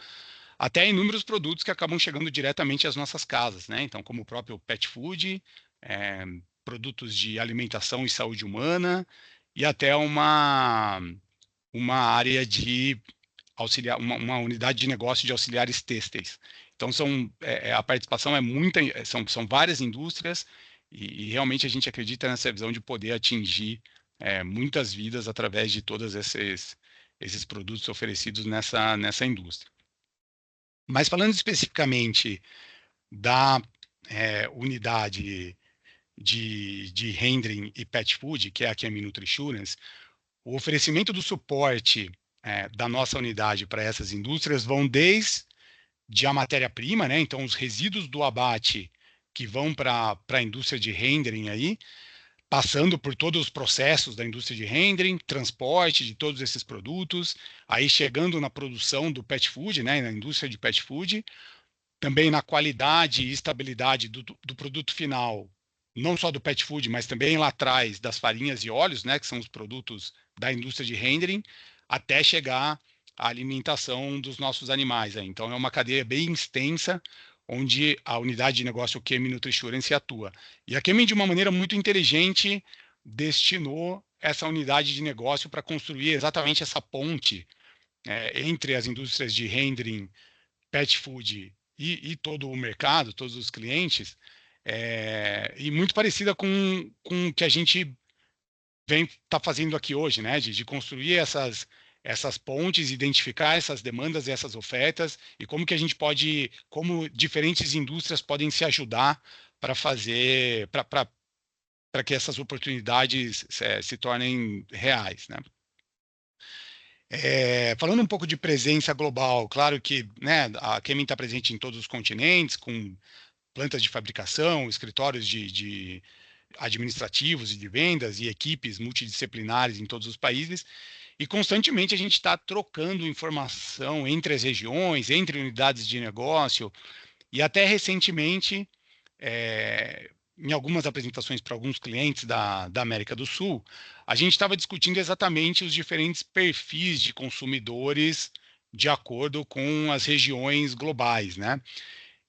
até inúmeros produtos que acabam chegando diretamente às nossas casas, né? Então, como o próprio pet food, produtos de alimentação e saúde humana, e até uma área de auxiliar, uma unidade de negócio de auxiliares têxteis. Então, a participação é muita, são várias indústrias, e realmente a gente acredita nessa visão de poder atingir muitas vidas através de todos esses produtos oferecidos nessa indústria. Mas falando especificamente da unidade de rendering e pet food, que é a Kemin NutriSurance, o oferecimento do suporte da nossa unidade para essas indústrias vão desde a matéria-prima, né? Então, os resíduos do abate que vão para a indústria de rendering aí, passando por todos os processos da indústria de rendering, transporte de todos esses produtos, aí chegando na produção do pet food, né? Na indústria de pet food, também na qualidade e estabilidade do produto final, não só do pet food, mas também lá atrás das farinhas e óleos, né, que são os produtos da indústria de rendering, até chegar à alimentação dos nossos animais. Então, é uma cadeia bem extensa, onde a unidade de negócio Kemin NutriSurance atua. E a Kemin, de uma maneira muito inteligente, destinou essa unidade de negócio para construir exatamente essa ponte entre as indústrias de rendering, pet food e todo o mercado, todos os clientes, e muito parecida com o que a gente está fazendo aqui hoje, né? De construir essas pontes, identificar essas demandas e essas ofertas, e como que a gente pode, como diferentes indústrias podem se ajudar para fazer, para para que essas oportunidades se tornem reais, né? Falando um pouco de presença global, claro que, né, a Kemin está presente em todos os continentes, com plantas de fabricação, escritórios de administrativos e de vendas e equipes multidisciplinares em todos os países, e constantemente a gente está trocando informação entre as regiões, entre unidades de negócio, e até recentemente, em algumas apresentações para alguns clientes da América do Sul, a gente estava discutindo exatamente os diferentes perfis de consumidores de acordo com as regiões globais, né?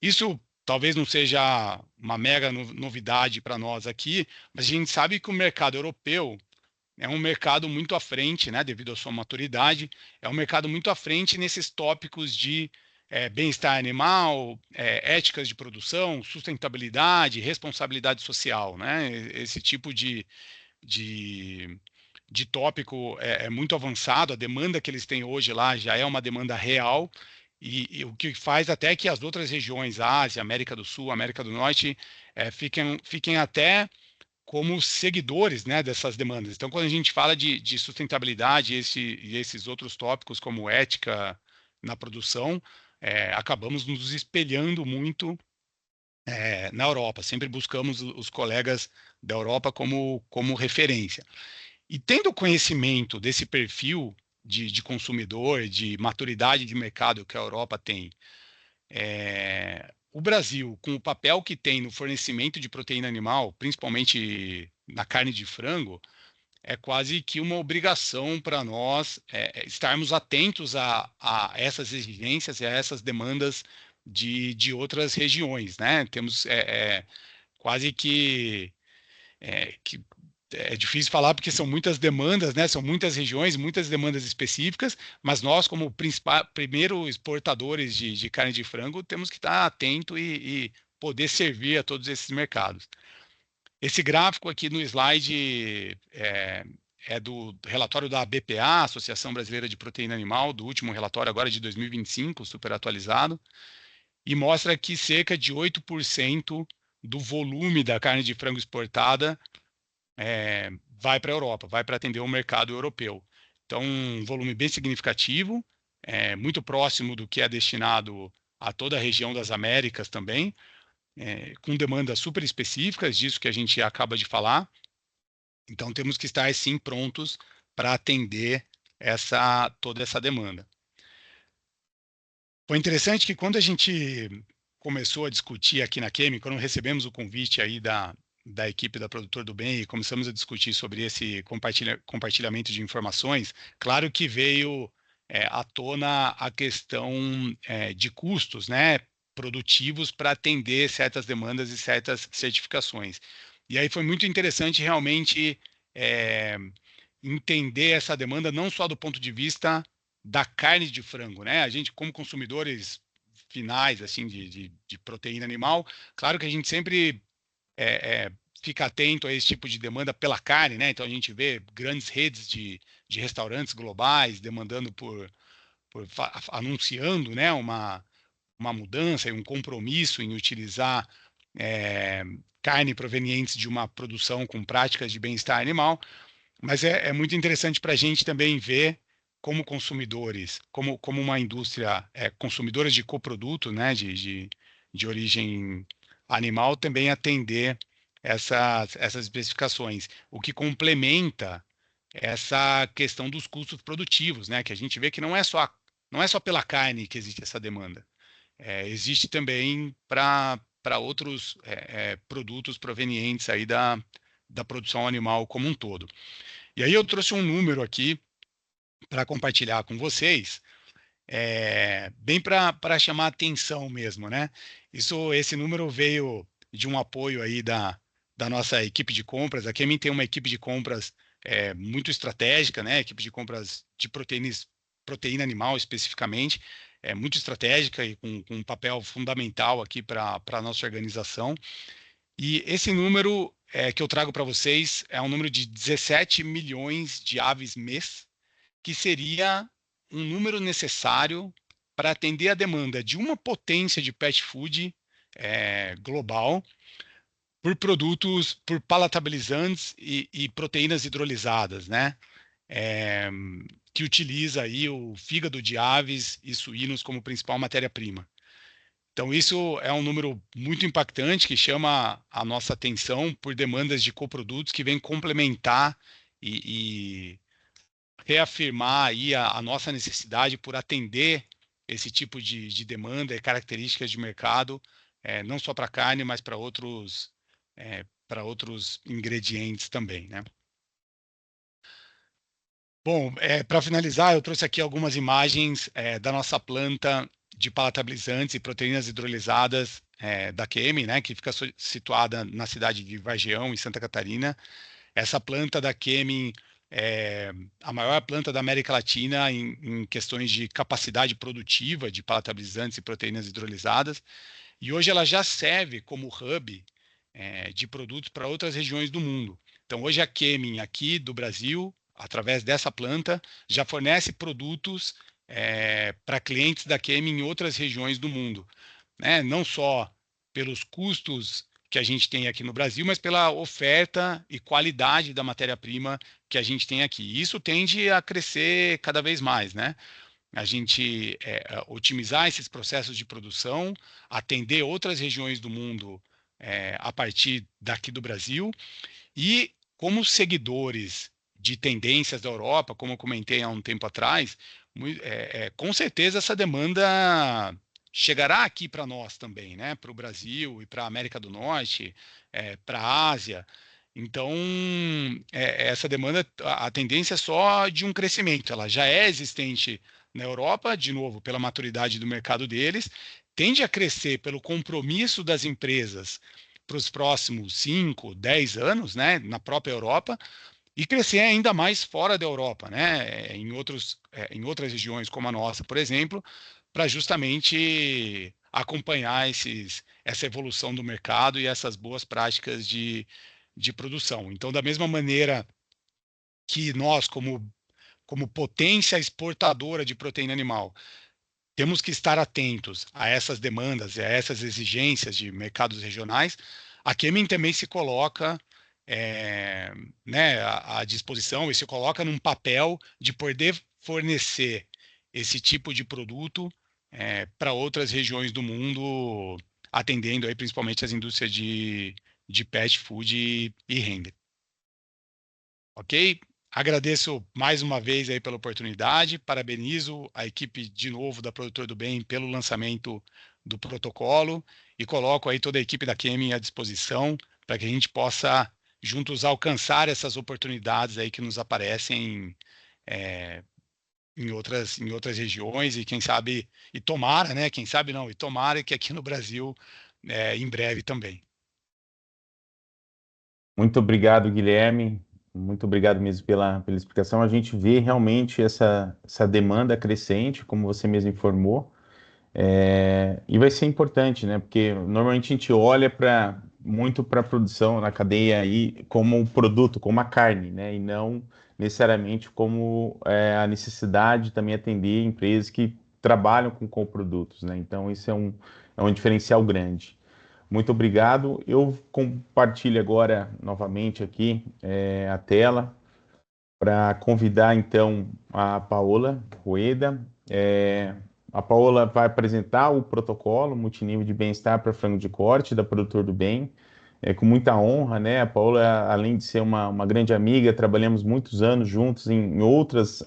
Isso talvez não seja uma mega novidade para nós aqui, mas a gente sabe que o mercado europeu é um mercado muito à frente, né, devido à sua maturidade, é um mercado muito à frente nesses tópicos de bem-estar animal, éticas de produção, sustentabilidade, responsabilidade social, né? Esse tipo de, de tópico é muito avançado, a demanda que eles têm hoje lá já é uma demanda real, e o que faz até que as outras regiões, Ásia, América do Sul, América do Norte, fiquem até como seguidores, né, dessas demandas. Então, quando a gente fala de sustentabilidade e esses outros tópicos, como ética na produção, acabamos nos espelhando muito na Europa. Sempre buscamos os colegas da Europa como referência. E tendo conhecimento desse perfil de consumidor, de maturidade de mercado que a Europa tem, o Brasil, com o papel que tem no fornecimento de proteína animal, principalmente na carne de frango, é quase que uma obrigação para nós estarmos atentos a essas exigências e a essas demandas de outras regiões, né? Temos quase que é difícil falar porque são muitas demandas, né? São muitas regiões, muitas demandas específicas, mas nós, como primeiro exportadores de carne de frango, temos que estar atento e poder servir a todos esses mercados. Esse gráfico aqui no slide é do relatório da BPA, Associação Brasileira de Proteína Animal, do último relatório agora de 2025, super atualizado, e mostra que cerca de 8% do volume da carne de frango exportada vai para a Europa, vai para atender o mercado europeu. Então, um volume bem significativo, muito próximo do que é destinado a toda a região das Américas também, com demandas super específicas disso que a gente acaba de falar. Então, temos que estar, sim, prontos para atender toda essa demanda. Foi interessante que quando a gente começou a discutir aqui na Kemin, quando recebemos o convite aí da equipe da Produtor do Bem e começamos a discutir sobre esse compartilhamento de informações, claro que veio à tona a questão de custos, né, produtivos para atender certas demandas e certas certificações. E aí foi muito interessante realmente entender essa demanda não só do ponto de vista da carne de frango, né? A gente, como consumidores finais assim de proteína animal, claro que a gente sempre fica atento a esse tipo de demanda pela carne, né? Então a gente vê grandes redes de restaurantes globais demandando anunciando, né, uma mudança e um compromisso em utilizar carne provenientes de uma produção com práticas de bem-estar animal, mas é muito interessante para a gente também ver como consumidores, como uma indústria consumidora de coproduto, né, de origem animal, também atender essas especificações, o que complementa essa questão dos custos produtivos, né, que a gente vê que não é só pela carne que existe essa demanda, existe também para outros produtos provenientes aí da produção animal como um todo. E aí eu trouxe um número aqui para compartilhar com vocês, bem para chamar atenção mesmo, né? Esse número veio de um apoio aí da nossa equipe de compras. A Kemin tem uma equipe de compras muito estratégica, né? Equipe de compras de proteína animal especificamente, muito estratégica e com um papel fundamental aqui para a nossa organização. E esse número que eu trago para vocês é um número de 17 milhões de aves mês, que seria um número necessário para atender a demanda de uma potência de pet food global, por produtos, por palatabilizantes e proteínas hidrolisadas, né? Que utiliza aí o fígado de aves e suínos como principal matéria-prima. Então, isso é um número muito impactante que chama a nossa atenção por demandas de coprodutos que vêm complementar e reafirmar aí a nossa necessidade por atender esse tipo de demanda e características de mercado, não só para carne, mas para outros ingredientes também, né? Bom, para finalizar, eu trouxe aqui algumas imagens da nossa planta de palatabilizantes e proteínas hidrolisadas da Kemin, né, que fica situada na cidade de Vargião, em Santa Catarina. Essa planta da Kemin é a maior planta da América Latina em questões de capacidade produtiva de palatabilizantes e proteínas hidrolisadas. E hoje ela já serve como hub de produtos para outras regiões do mundo. Então, hoje a Kemin aqui do Brasil, através dessa planta, já fornece produtos para clientes da Kemin em outras regiões do mundo, né? Não só pelos custos que a gente tem aqui no Brasil, mas pela oferta e qualidade da matéria-prima que a gente tem aqui. Isso tende a crescer cada vez mais, né? A gente otimizar esses processos de produção, atender outras regiões do mundo a partir daqui do Brasil e, como seguidores de tendências da Europa, como eu comentei há um tempo atrás, com certeza essa demanda chegará aqui para nós também, né? Para o Brasil e para a América do Norte, para a Ásia. Então, essa demanda, a tendência é só de um crescimento. Ela já é existente na Europa, de novo, pela maturidade do mercado deles, tende a crescer pelo compromisso das empresas para os próximos 5, 10 anos, né, na própria Europa, e crescer ainda mais fora da Europa, né, em outras regiões como a nossa, por exemplo, para justamente acompanhar essa evolução do mercado e essas boas práticas de produção. Então, da mesma maneira que nós, como potência exportadora de proteína animal, temos que estar atentos a essas demandas e a essas exigências de mercados regionais. A Kemin também se coloca né, à disposição e se coloca num papel de poder fornecer esse tipo de produto para outras regiões do mundo, atendendo aí principalmente as indústrias de pet food e render. Ok? Agradeço mais uma vez aí pela oportunidade, parabenizo a equipe de novo da Produtor do Bem pelo lançamento do protocolo e coloco aí toda a equipe da Kemin à disposição para que a gente possa juntos alcançar essas oportunidades aí que nos aparecem em outras regiões e quem sabe, e tomara, né? Quem sabe não, e tomara que aqui no Brasil em breve também. Muito obrigado, Guilherme. Muito obrigado mesmo pela explicação. A gente vê realmente essa demanda crescente, como você mesmo informou, e vai ser importante, né? Porque normalmente a gente olha muito para a produção na cadeia aí como um produto, como a carne, né? E não necessariamente como a necessidade de também atender empresas que trabalham com coprodutos, né? Então, isso é um diferencial grande. Muito obrigado. Eu compartilho agora novamente aqui a tela para convidar então a Paola Rueda. A Paola vai apresentar o protocolo multinível de bem-estar para frango de corte da Produtor do Bem, com muita honra, né? A Paola, além de ser uma grande amiga, trabalhamos muitos anos juntos em outras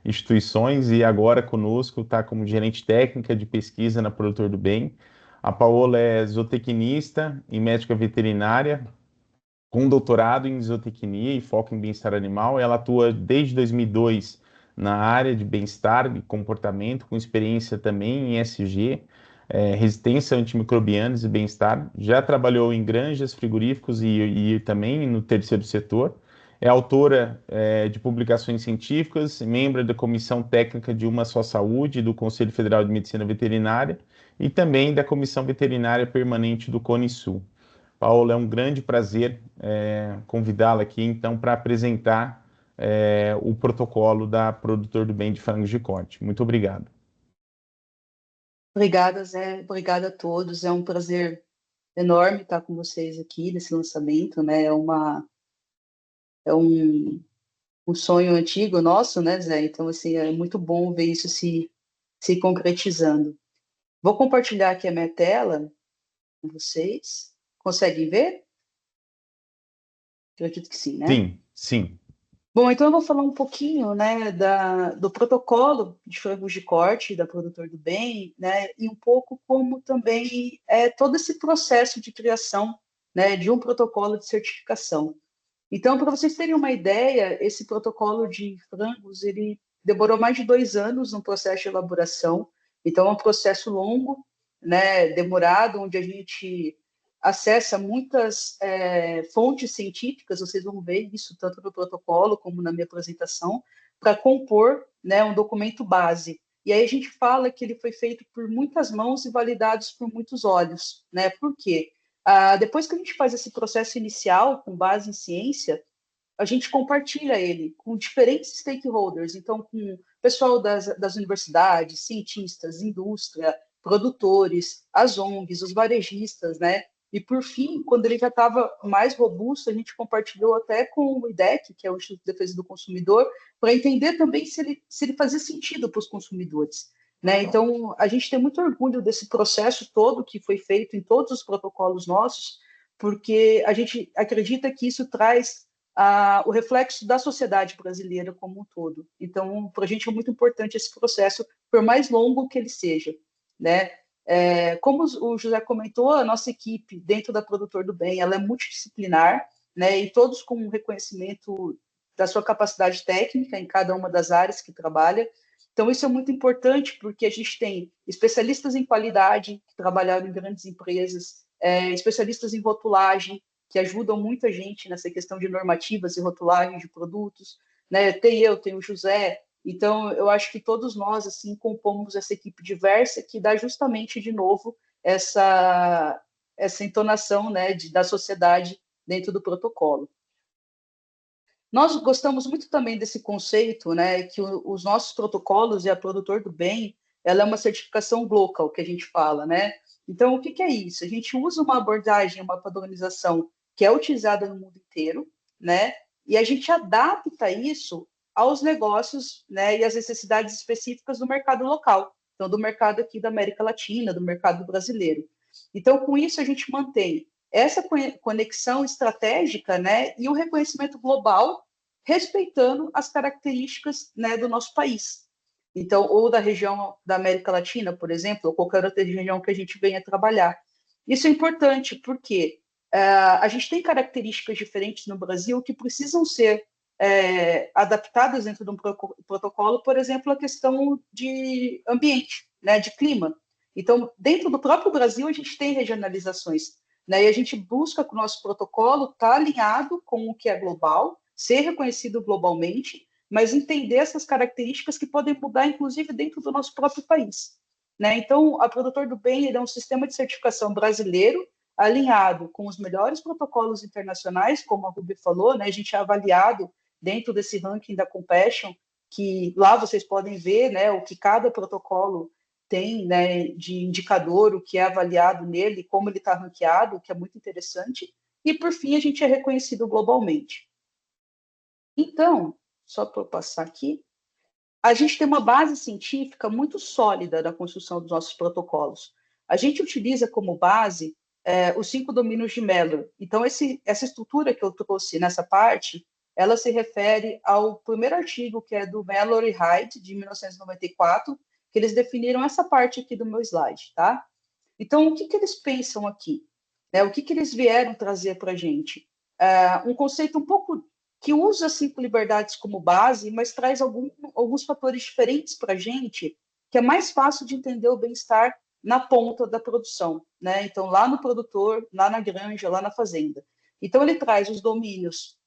instituições e agora conosco está como gerente técnica de pesquisa na Produtor do Bem. A Paola é zootecnista e médica veterinária, com doutorado em zootecnia e foco em bem-estar animal. Ela atua desde 2002 na área de bem-estar e comportamento, com experiência também em ESG, resistência a antimicrobianos e bem-estar. Já trabalhou em granjas, frigoríficos e também no terceiro setor. É autora de publicações científicas, membro da Comissão Técnica de Uma Só Saúde do Conselho Federal de Medicina Veterinária e também da Comissão Veterinária Permanente do Cone Sul. Paola, é um grande prazer convidá-la aqui, então, para apresentar o protocolo da Produtor do Bem de frangos de corte. Muito obrigado. Obrigada, Zé. Obrigada a todos. É um prazer enorme estar com vocês aqui nesse lançamento, né? É um sonho antigo nosso, né, Zé? Então, assim, é muito bom ver isso se concretizando. Vou compartilhar aqui a minha tela com vocês. Conseguem ver? Acredito que sim, né? Sim, sim. Bom, então eu vou falar um pouquinho, né, do protocolo de frangos de corte da Produtor do Bem, né, e um pouco como também é todo esse processo de criação, né, de um protocolo de certificação. Então, para vocês terem uma ideia, esse protocolo de frangos, ele demorou mais de 2 anos no processo de elaboração. Então, é um processo longo, né, demorado, onde a gente acessa muitas fontes científicas, vocês vão ver isso tanto no protocolo como na minha apresentação, para compor, né, um documento base. E aí a gente fala que ele foi feito por muitas mãos e validados por muitos olhos, né? Por quê? Depois que a gente faz esse processo inicial com base em ciência, a gente compartilha ele com diferentes stakeholders, então com o pessoal das universidades, cientistas, indústria, produtores, as ONGs, os varejistas, né? E, por fim, quando ele já estava mais robusto, a gente compartilhou até com o IDEC, que é o Instituto de Defesa do Consumidor, para entender também se ele fazia sentido para os consumidores. Né? Então, a gente tem muito orgulho desse processo todo que foi feito em todos os protocolos nossos, porque a gente acredita que isso traz o reflexo da sociedade brasileira como um todo. Então, para a gente é muito importante esse processo, por mais longo que ele seja. Né? Como o José comentou, a nossa equipe dentro da Produtor do Bem, ela é multidisciplinar, né? E todos com um reconhecimento da sua capacidade técnica em cada uma das áreas que trabalha. Então, isso é muito importante, porque a gente tem especialistas em qualidade, que trabalharam em grandes empresas, especialistas em rotulagem, que ajudam muita gente nessa questão de normativas e rotulagem de produtos. Né? Tem o José. Então, eu acho que todos nós, assim, compomos essa equipe diversa que dá justamente, de novo, essa entonação, né, da sociedade dentro do protocolo. Nós gostamos muito também desse conceito, né, que os nossos protocolos e a Produtor do Bem, ela é uma certificação local, que a gente fala, né? Então, o que é isso? A gente usa uma abordagem, uma padronização que é utilizada no mundo inteiro, né? E a gente adapta isso aos negócios, né, e às necessidades específicas do mercado local, então do mercado aqui da América Latina, do mercado brasileiro. Então, com isso a gente mantém essa conexão estratégica, né, e o reconhecimento global, respeitando as características, né, do nosso país. Então, ou da região da América Latina, por exemplo, ou qualquer outra região que a gente venha trabalhar. Isso é importante porque a gente tem características diferentes no Brasil que precisam ser adaptadas dentro de um protocolo, por exemplo, a questão de ambiente, né, de clima. Então, dentro do próprio Brasil, a gente tem regionalizações, né, e a gente busca que o nosso protocolo estar alinhado com o que é global, ser reconhecido globalmente, mas entender essas características que podem mudar, inclusive, dentro do nosso próprio país. Né? Então, a Produtor do Bem é um sistema de certificação brasileiro, alinhado com os melhores protocolos internacionais, como a Ruby falou, né? A gente é avaliado dentro desse ranking da Compassion, que lá vocês podem ver, né, o que cada protocolo tem, né, de indicador, o que é avaliado nele, como ele está ranqueado, o que é muito interessante. E, por fim, a gente é reconhecido globalmente. Então, só para eu passar aqui, a gente tem uma base científica muito sólida na construção dos nossos protocolos. A gente utiliza como base os 5 domínios de Mellor. Então, essa estrutura que eu trouxe nessa parte, ela se refere ao primeiro artigo, que é do Mellor e Hyde, de 1994, que eles definiram essa parte aqui do meu slide, tá? Então, o que eles pensam aqui? Né? O que eles vieram trazer para a gente? Um conceito um pouco que usa as 5 liberdades como base, mas traz alguns fatores diferentes para a gente, que é mais fácil de entender o bem-estar na ponta da produção, né? Então, lá no produtor, lá na granja, lá na fazenda. Então, ele traz os domínios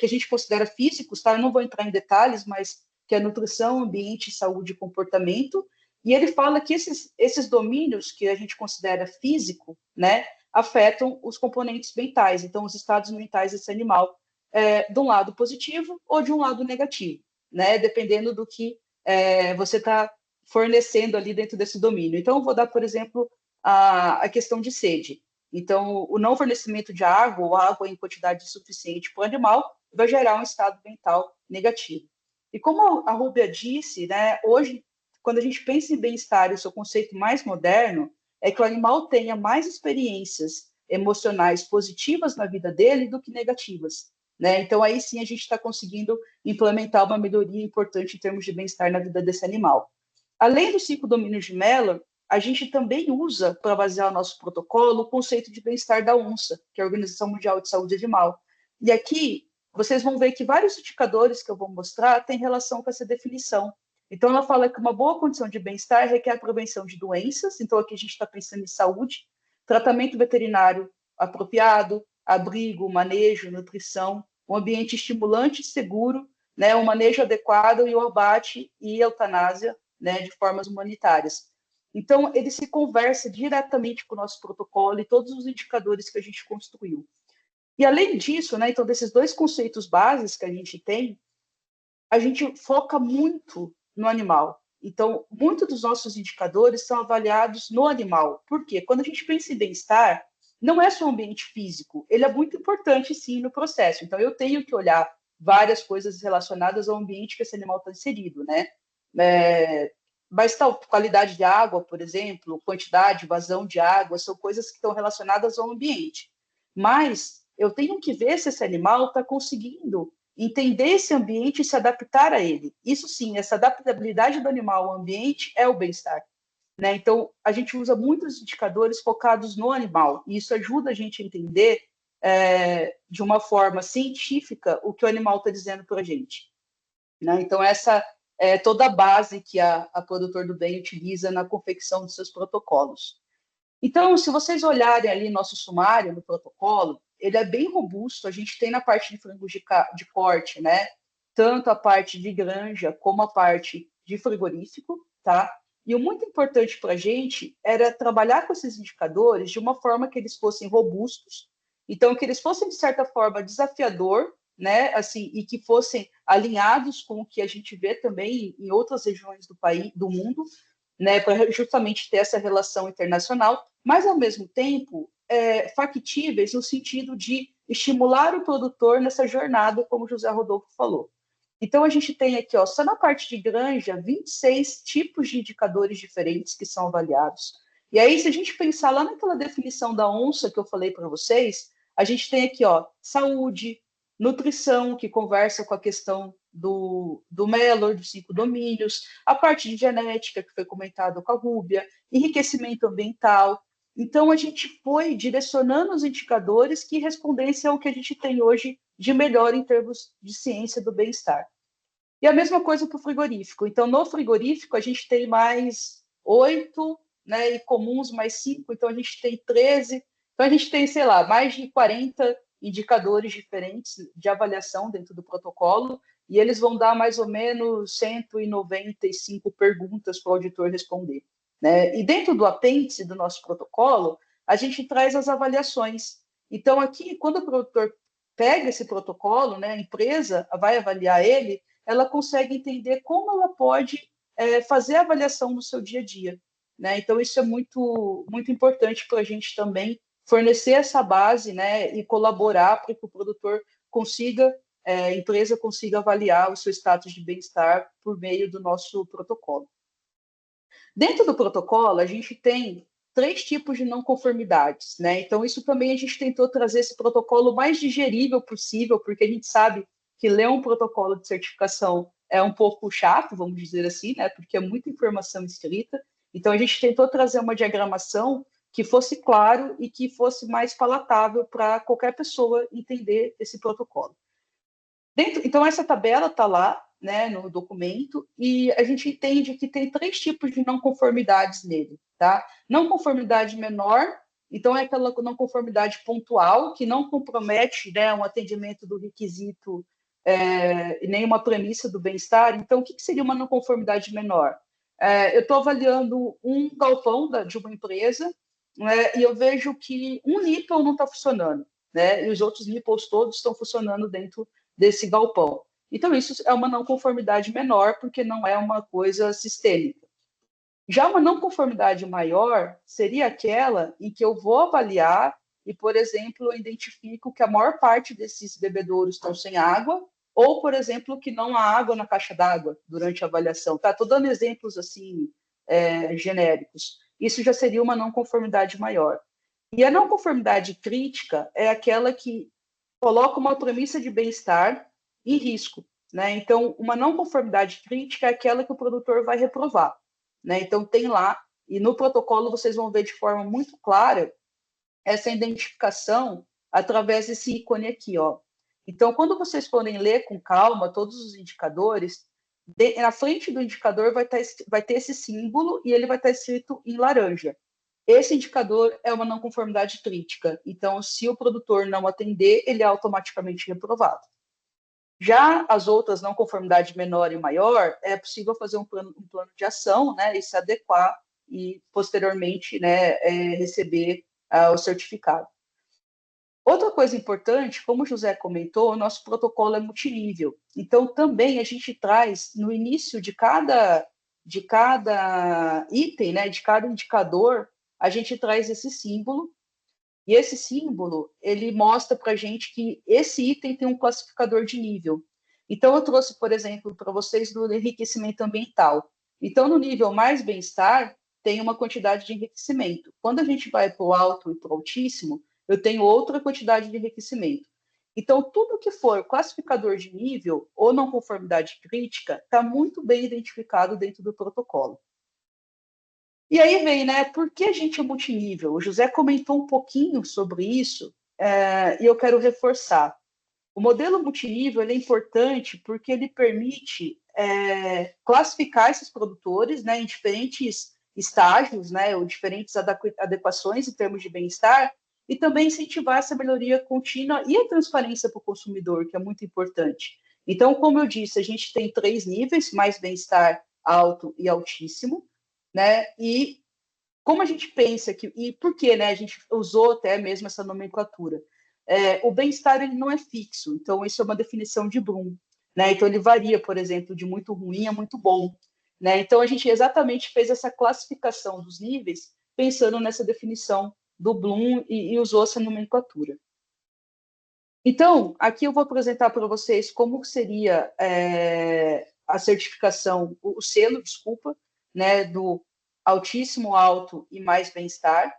que a gente considera físicos, tá? Eu não vou entrar em detalhes, mas que é nutrição, ambiente, saúde e comportamento. E ele fala que esses domínios que a gente considera físico, né, afetam os componentes mentais, então os estados mentais desse animal, de um lado positivo ou de um lado negativo, né, dependendo do que você está fornecendo ali dentro desse domínio. Então, eu vou dar, por exemplo, a questão de sede. Então, o não fornecimento de água ou água em quantidade suficiente para o animal vai gerar um estado mental negativo. E como a Rúbia disse, né, hoje, quando a gente pensa em bem-estar, o seu conceito mais moderno é que o animal tenha mais experiências emocionais positivas na vida dele do que negativas, né? Então, aí sim a gente está conseguindo implementar uma melhoria importante em termos de bem-estar na vida desse animal. Além dos 5 domínios de Mellor, a gente também usa, para basear o nosso protocolo, o conceito de bem-estar da ONSA, que é a Organização Mundial de Saúde Animal. E aqui, vocês vão ver que vários indicadores que eu vou mostrar têm relação com essa definição. Então, ela fala que uma boa condição de bem-estar requer a prevenção de doenças, então aqui a gente está pensando em saúde, tratamento veterinário apropriado, abrigo, manejo, nutrição, um ambiente estimulante e seguro, né, um manejo adequado e o abate e eutanásia, né, de formas humanitárias. Então, ele se conversa diretamente com o nosso protocolo e todos os indicadores que a gente construiu. E, além disso, né, então, desses 2 conceitos básicos que a gente foca muito no animal. Então, muitos dos nossos indicadores são avaliados no animal. Por quê? Quando a gente pensa em bem-estar, não é só o ambiente físico, ele é muito importante, sim, no processo. Então, eu tenho que olhar várias coisas relacionadas ao ambiente que esse animal está inserido, né? Mas tal qualidade de água, por exemplo, quantidade, vazão de água, são coisas que estão relacionadas ao ambiente. Mas eu tenho que ver se esse animal está conseguindo entender esse ambiente e se adaptar a ele. Isso sim, essa adaptabilidade do animal ao ambiente é o bem-estar, né? Então, a gente usa muitos indicadores focados no animal, e isso ajuda a gente a entender de uma forma científica o que o animal está dizendo para a gente, né? Então, essa é toda a base que a Produtor do Bem utiliza na confecção dos seus protocolos. Então, se vocês olharem ali nosso sumário no protocolo, ele é bem robusto. A gente tem na parte de frangos de corte, né? Tanto a parte de granja como a parte de frigorífico, tá? E o muito importante para a gente era trabalhar com esses indicadores de uma forma que eles fossem robustos, então que eles fossem, de certa forma, desafiador, né? Assim, e que fossem alinhados com o que a gente vê também em outras regiões do país, do mundo, né? Para justamente ter essa relação internacional, mas, ao mesmo tempo, factíveis no sentido de estimular o produtor nessa jornada, como o José Rodolfo falou. Então, a gente tem aqui, ó, só na parte de granja, 26 tipos de indicadores diferentes que são avaliados. E aí, se a gente pensar lá naquela definição da onça que eu falei para vocês, a gente tem aqui, ó, saúde, nutrição, que conversa com a questão do Mellor, dos 5 domínios, a parte de genética, que foi comentado com a Rúbia, enriquecimento ambiental. Então, a gente foi direcionando os indicadores que respondessem ao que a gente tem hoje de melhor em termos de ciência do bem-estar. E a mesma coisa para o frigorífico. Então, no frigorífico, a gente tem mais 8, né, e comuns mais 5, então a gente tem 13. Então, a gente tem, sei lá, mais de 40 indicadores diferentes de avaliação dentro do protocolo, e eles vão dar mais ou menos 195 perguntas para o auditor responder, né? E dentro do apêndice do nosso protocolo, a gente traz as avaliações. Então, aqui, quando o produtor pega esse protocolo, né, a empresa vai avaliar ele, ela consegue entender como ela pode fazer a avaliação no seu dia a dia, né? Então, isso é muito, muito importante para a gente também fornecer essa base, né, e colaborar para que o produtor consiga, a empresa consiga avaliar o seu status de bem-estar por meio do nosso protocolo. Dentro do protocolo, a gente tem 3 tipos de não conformidades, né? Então, isso também a gente tentou trazer esse protocolo mais digerível possível, porque a gente sabe que ler um protocolo de certificação é um pouco chato, vamos dizer assim, né? Porque é muita informação escrita. Então, a gente tentou trazer uma diagramação que fosse claro e que fosse mais palatável para qualquer pessoa entender esse protocolo. Então, essa tabela está lá, né, no documento, e a gente entende que tem 3 tipos de não conformidades nele, tá? Não conformidade menor, então é aquela não conformidade pontual, que não compromete, né, um atendimento do requisito e nem uma premissa do bem-estar. Então, o que seria uma não conformidade menor? Eu estou avaliando um galpão de uma empresa, né, e eu vejo que um nipple não está funcionando, né, e os outros nipples todos estão funcionando dentro desse galpão. Então, isso é uma não conformidade menor, porque não é uma coisa sistêmica. Já uma não conformidade maior seria aquela em que eu vou avaliar e, por exemplo, eu identifico que a maior parte desses bebedouros estão sem água, ou, por exemplo, que não há água na caixa d'água durante a avaliação. Tá? Estou dando exemplos assim genéricos. Isso já seria uma não conformidade maior. E a não conformidade crítica é aquela que coloca uma premissa de bem-estar em risco, né? Então, uma não conformidade crítica é aquela que o produtor vai reprovar, né? Então, tem lá, e no protocolo vocês vão ver de forma muito clara essa identificação através desse ícone aqui, ó. Então, quando vocês forem ler com calma todos os indicadores, na frente do indicador vai ter esse símbolo e ele vai estar escrito em laranja. Esse indicador é uma não conformidade crítica. Então, se o produtor não atender, ele é automaticamente reprovado. Já as outras não conformidade menor e maior, é possível fazer um plano de ação, né, e se adequar e posteriormente, né, receber o certificado. Outra coisa importante, como o José comentou, o nosso protocolo é multinível. Então, também a gente traz no início de cada item, né, de cada indicador, a gente traz esse símbolo. E esse símbolo, ele mostra para a gente que esse item tem um classificador de nível. Então, eu trouxe, por exemplo, para vocês do enriquecimento ambiental. Então, no nível mais bem-estar, tem uma quantidade de enriquecimento. Quando a gente vai para o alto e para o altíssimo, eu tenho outra quantidade de enriquecimento. Então, tudo que for classificador de nível ou não conformidade crítica está muito bem identificado dentro do protocolo. E aí vem, né? Por que a gente é multinível? O José comentou um pouquinho sobre isso e eu quero reforçar. O modelo multinível é importante porque ele permite classificar esses produtores, né, em diferentes estágios, né, ou diferentes adequações em termos de bem-estar, e também incentivar essa melhoria contínua e a transparência para o consumidor, que é muito importante. Então, como eu disse, a gente tem 3 níveis, mais bem-estar, alto e altíssimo, né? E como a gente pensa que, e por que, né, a gente usou até mesmo essa nomenclatura? O bem-estar ele não é fixo, então isso é uma definição de Bloom, né? Então ele varia, por exemplo, de muito ruim a muito bom, né? Então a gente exatamente fez essa classificação dos níveis pensando nessa definição do Bloom e usou essa nomenclatura. Então, aqui eu vou apresentar para vocês como seria a certificação, o selo, desculpa, né, do altíssimo, alto e mais bem-estar.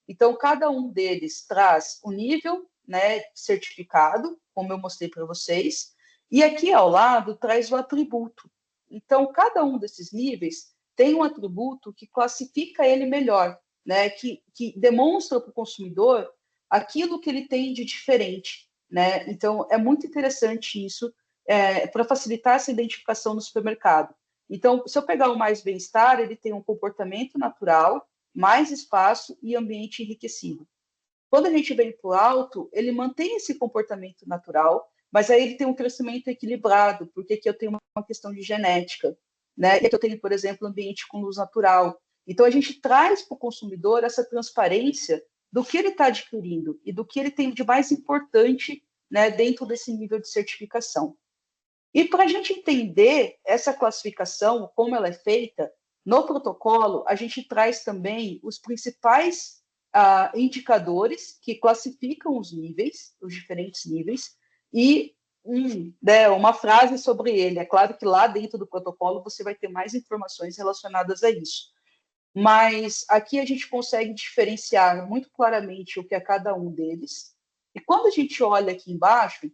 Então, cada um deles traz o nível, né, certificado, como eu mostrei para vocês, e aqui ao lado traz o atributo. Então, cada um desses níveis tem um atributo que classifica ele melhor, né, que demonstra para o consumidor aquilo que ele tem de diferente, né? Então, é muito interessante isso para facilitar essa identificação no supermercado. Então, se eu pegar o mais bem-estar, ele tem um comportamento natural, mais espaço e ambiente enriquecido. Quando a gente vem para o alto, ele mantém esse comportamento natural, mas aí ele tem um crescimento equilibrado, porque aqui eu tenho uma questão de genética, né? E aqui eu tenho, por exemplo, ambiente com luz natural. Então, a gente traz para o consumidor essa transparência do que ele está adquirindo e do que ele tem de mais importante, né, dentro desse nível de certificação. E para a gente entender essa classificação, como ela é feita, no protocolo, a gente traz também os principais indicadores que classificam os níveis, os diferentes níveis, e uma frase sobre ele. É claro que lá dentro do protocolo você vai ter mais informações relacionadas a isso. Mas aqui a gente consegue diferenciar muito claramente o que é cada um deles. E quando a gente olha aqui embaixo,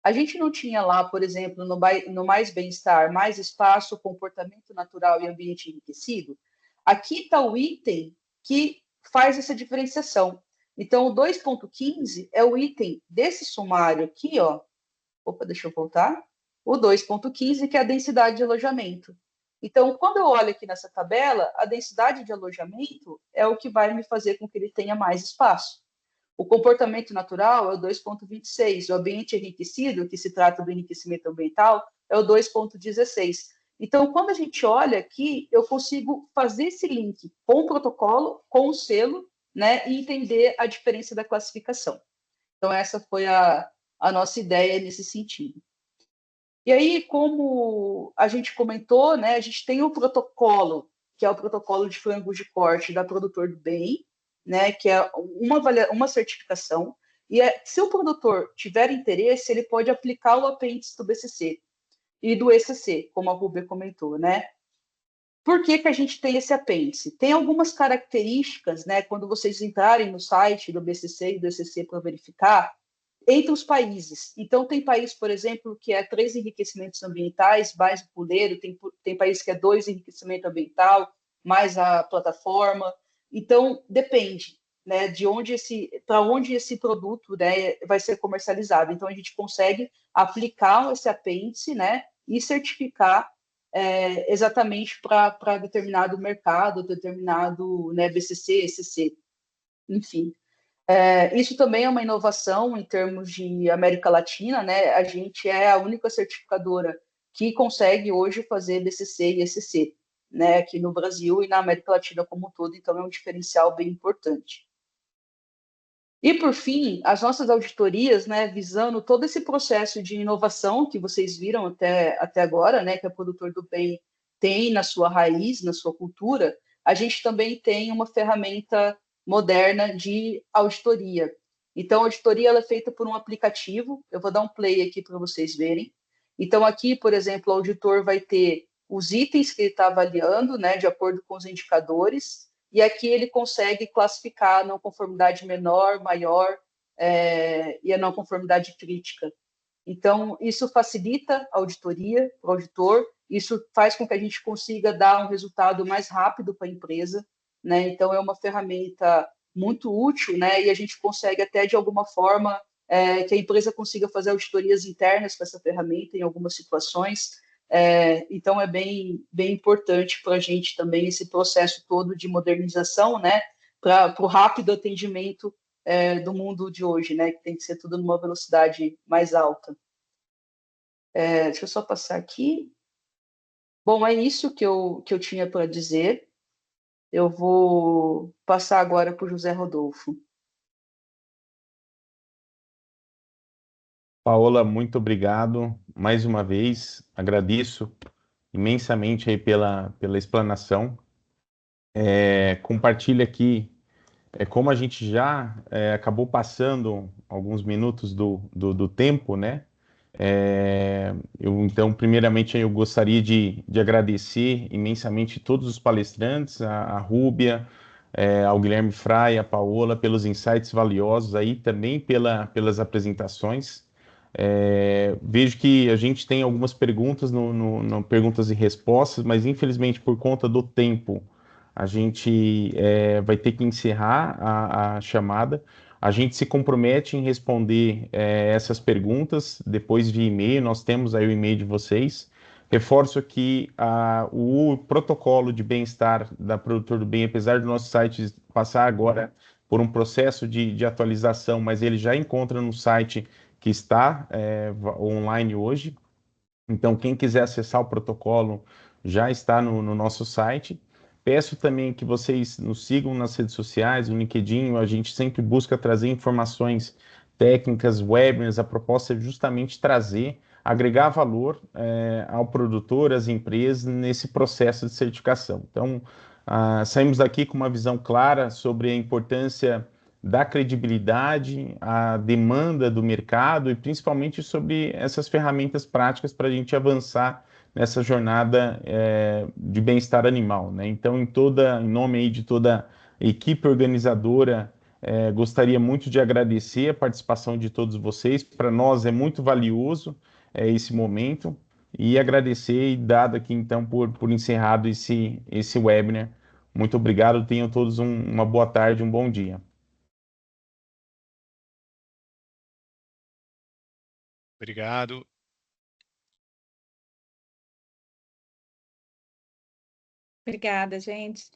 a gente não tinha lá, por exemplo, no mais bem-estar, mais espaço, comportamento natural e ambiente enriquecido. Aqui está o item que faz essa diferenciação. Então, o 2.15 é o item desse sumário aqui, ó. Opa, deixa eu voltar. O 2.15, que é a densidade de alojamento. Então, quando eu olho aqui nessa tabela, a densidade de alojamento é o que vai me fazer com que ele tenha mais espaço. O comportamento natural é o 2.26, o ambiente enriquecido, que se trata do enriquecimento ambiental, é o 2.16. Então, quando a gente olha aqui, eu consigo fazer esse link com o protocolo, com o selo, né, e entender a diferença da classificação. Então, essa foi a nossa ideia nesse sentido. E aí, como a gente comentou, né, a gente tem o protocolo, que é o protocolo de frangos de corte da Produtor do Bem, né, que é uma certificação, e se o produtor tiver interesse, ele pode aplicar o apêndice do BCC e do ECC, como a Rúbia comentou, né? Por que que a gente tem esse apêndice? Tem algumas características, né, quando vocês entrarem no site do BCC e do ECC para verificar, entre os países. Então, tem país, por exemplo, que é 3 enriquecimentos ambientais, mais o puleiro, tem país que é 2 enriquecimento ambiental, mais a plataforma. Então, depende, né, de onde para onde esse produto, né, vai ser comercializado. Então, a gente consegue aplicar esse apêndice, né, e certificar exatamente para determinado mercado, determinado, né, BCC, ECC, enfim. Isso também é uma inovação em termos de América Latina, né? A gente é a única certificadora que consegue hoje fazer BCC e ECC, né? Aqui no Brasil e na América Latina como um todo, então é um diferencial bem importante. E, por fim, as nossas auditorias, né, visando todo esse processo de inovação que vocês viram até agora, né, que a Produtor do Bem tem na sua raiz, na sua cultura, a gente também tem uma ferramenta moderna de auditoria. Então, a auditoria ela é feita por um aplicativo, eu vou dar um play aqui para vocês verem. Então, aqui, por exemplo, o auditor vai ter os itens que ele está avaliando, né, de acordo com os indicadores, e aqui ele consegue classificar a não conformidade menor, maior e a não conformidade crítica. Então, isso facilita a auditoria para o auditor, isso faz com que a gente consiga dar um resultado mais rápido para a empresa, né? Então, é uma ferramenta muito útil, né? E a gente consegue até, de alguma forma, que a empresa consiga fazer auditorias internas com essa ferramenta em algumas situações, então é bem importante para a gente também esse processo todo de modernização, né, para o rápido atendimento do mundo de hoje, né, que tem que ser tudo numa velocidade mais alta. Deixa eu só passar aqui. Bom, é isso que eu tinha para dizer. Eu vou passar agora para o José Rodolfo. Paola, muito obrigado mais uma vez. Agradeço imensamente aí pela explanação. Compartilho aqui, como a gente já acabou passando alguns minutos do tempo, né? Então, primeiramente, eu gostaria de agradecer imensamente todos os palestrantes, a Rúbia, ao Guilherme Fraia, a Paola, pelos insights valiosos aí, também pelas apresentações. Vejo que a gente tem algumas perguntas no perguntas e respostas, mas infelizmente por conta do tempo a gente vai ter que encerrar a chamada. A gente se compromete em responder essas perguntas depois via e-mail. Nós temos aí o e-mail de vocês. Reforço aqui o protocolo de bem-estar da Produtor do Bem, apesar do nosso site passar agora por um processo de atualização, mas ele já encontra no site que está online hoje. Então, quem quiser acessar o protocolo já está no nosso site. Peço também que vocês nos sigam nas redes sociais, no LinkedIn. A gente sempre busca trazer informações técnicas, webinars. A proposta é justamente trazer, agregar valor ao produtor, às empresas, nesse processo de certificação. Então, saímos daqui com uma visão clara sobre a importância da credibilidade, a demanda do mercado e principalmente sobre essas ferramentas práticas para a gente avançar nessa jornada de bem-estar animal, né? Então, em nome aí de toda a equipe organizadora, gostaria muito de agradecer a participação de todos vocês. Para nós é muito valioso esse momento e agradecer e dado aqui então por encerrado esse webinar. Muito obrigado, tenham todos uma boa tarde, um bom dia. Obrigado. Obrigada, gente.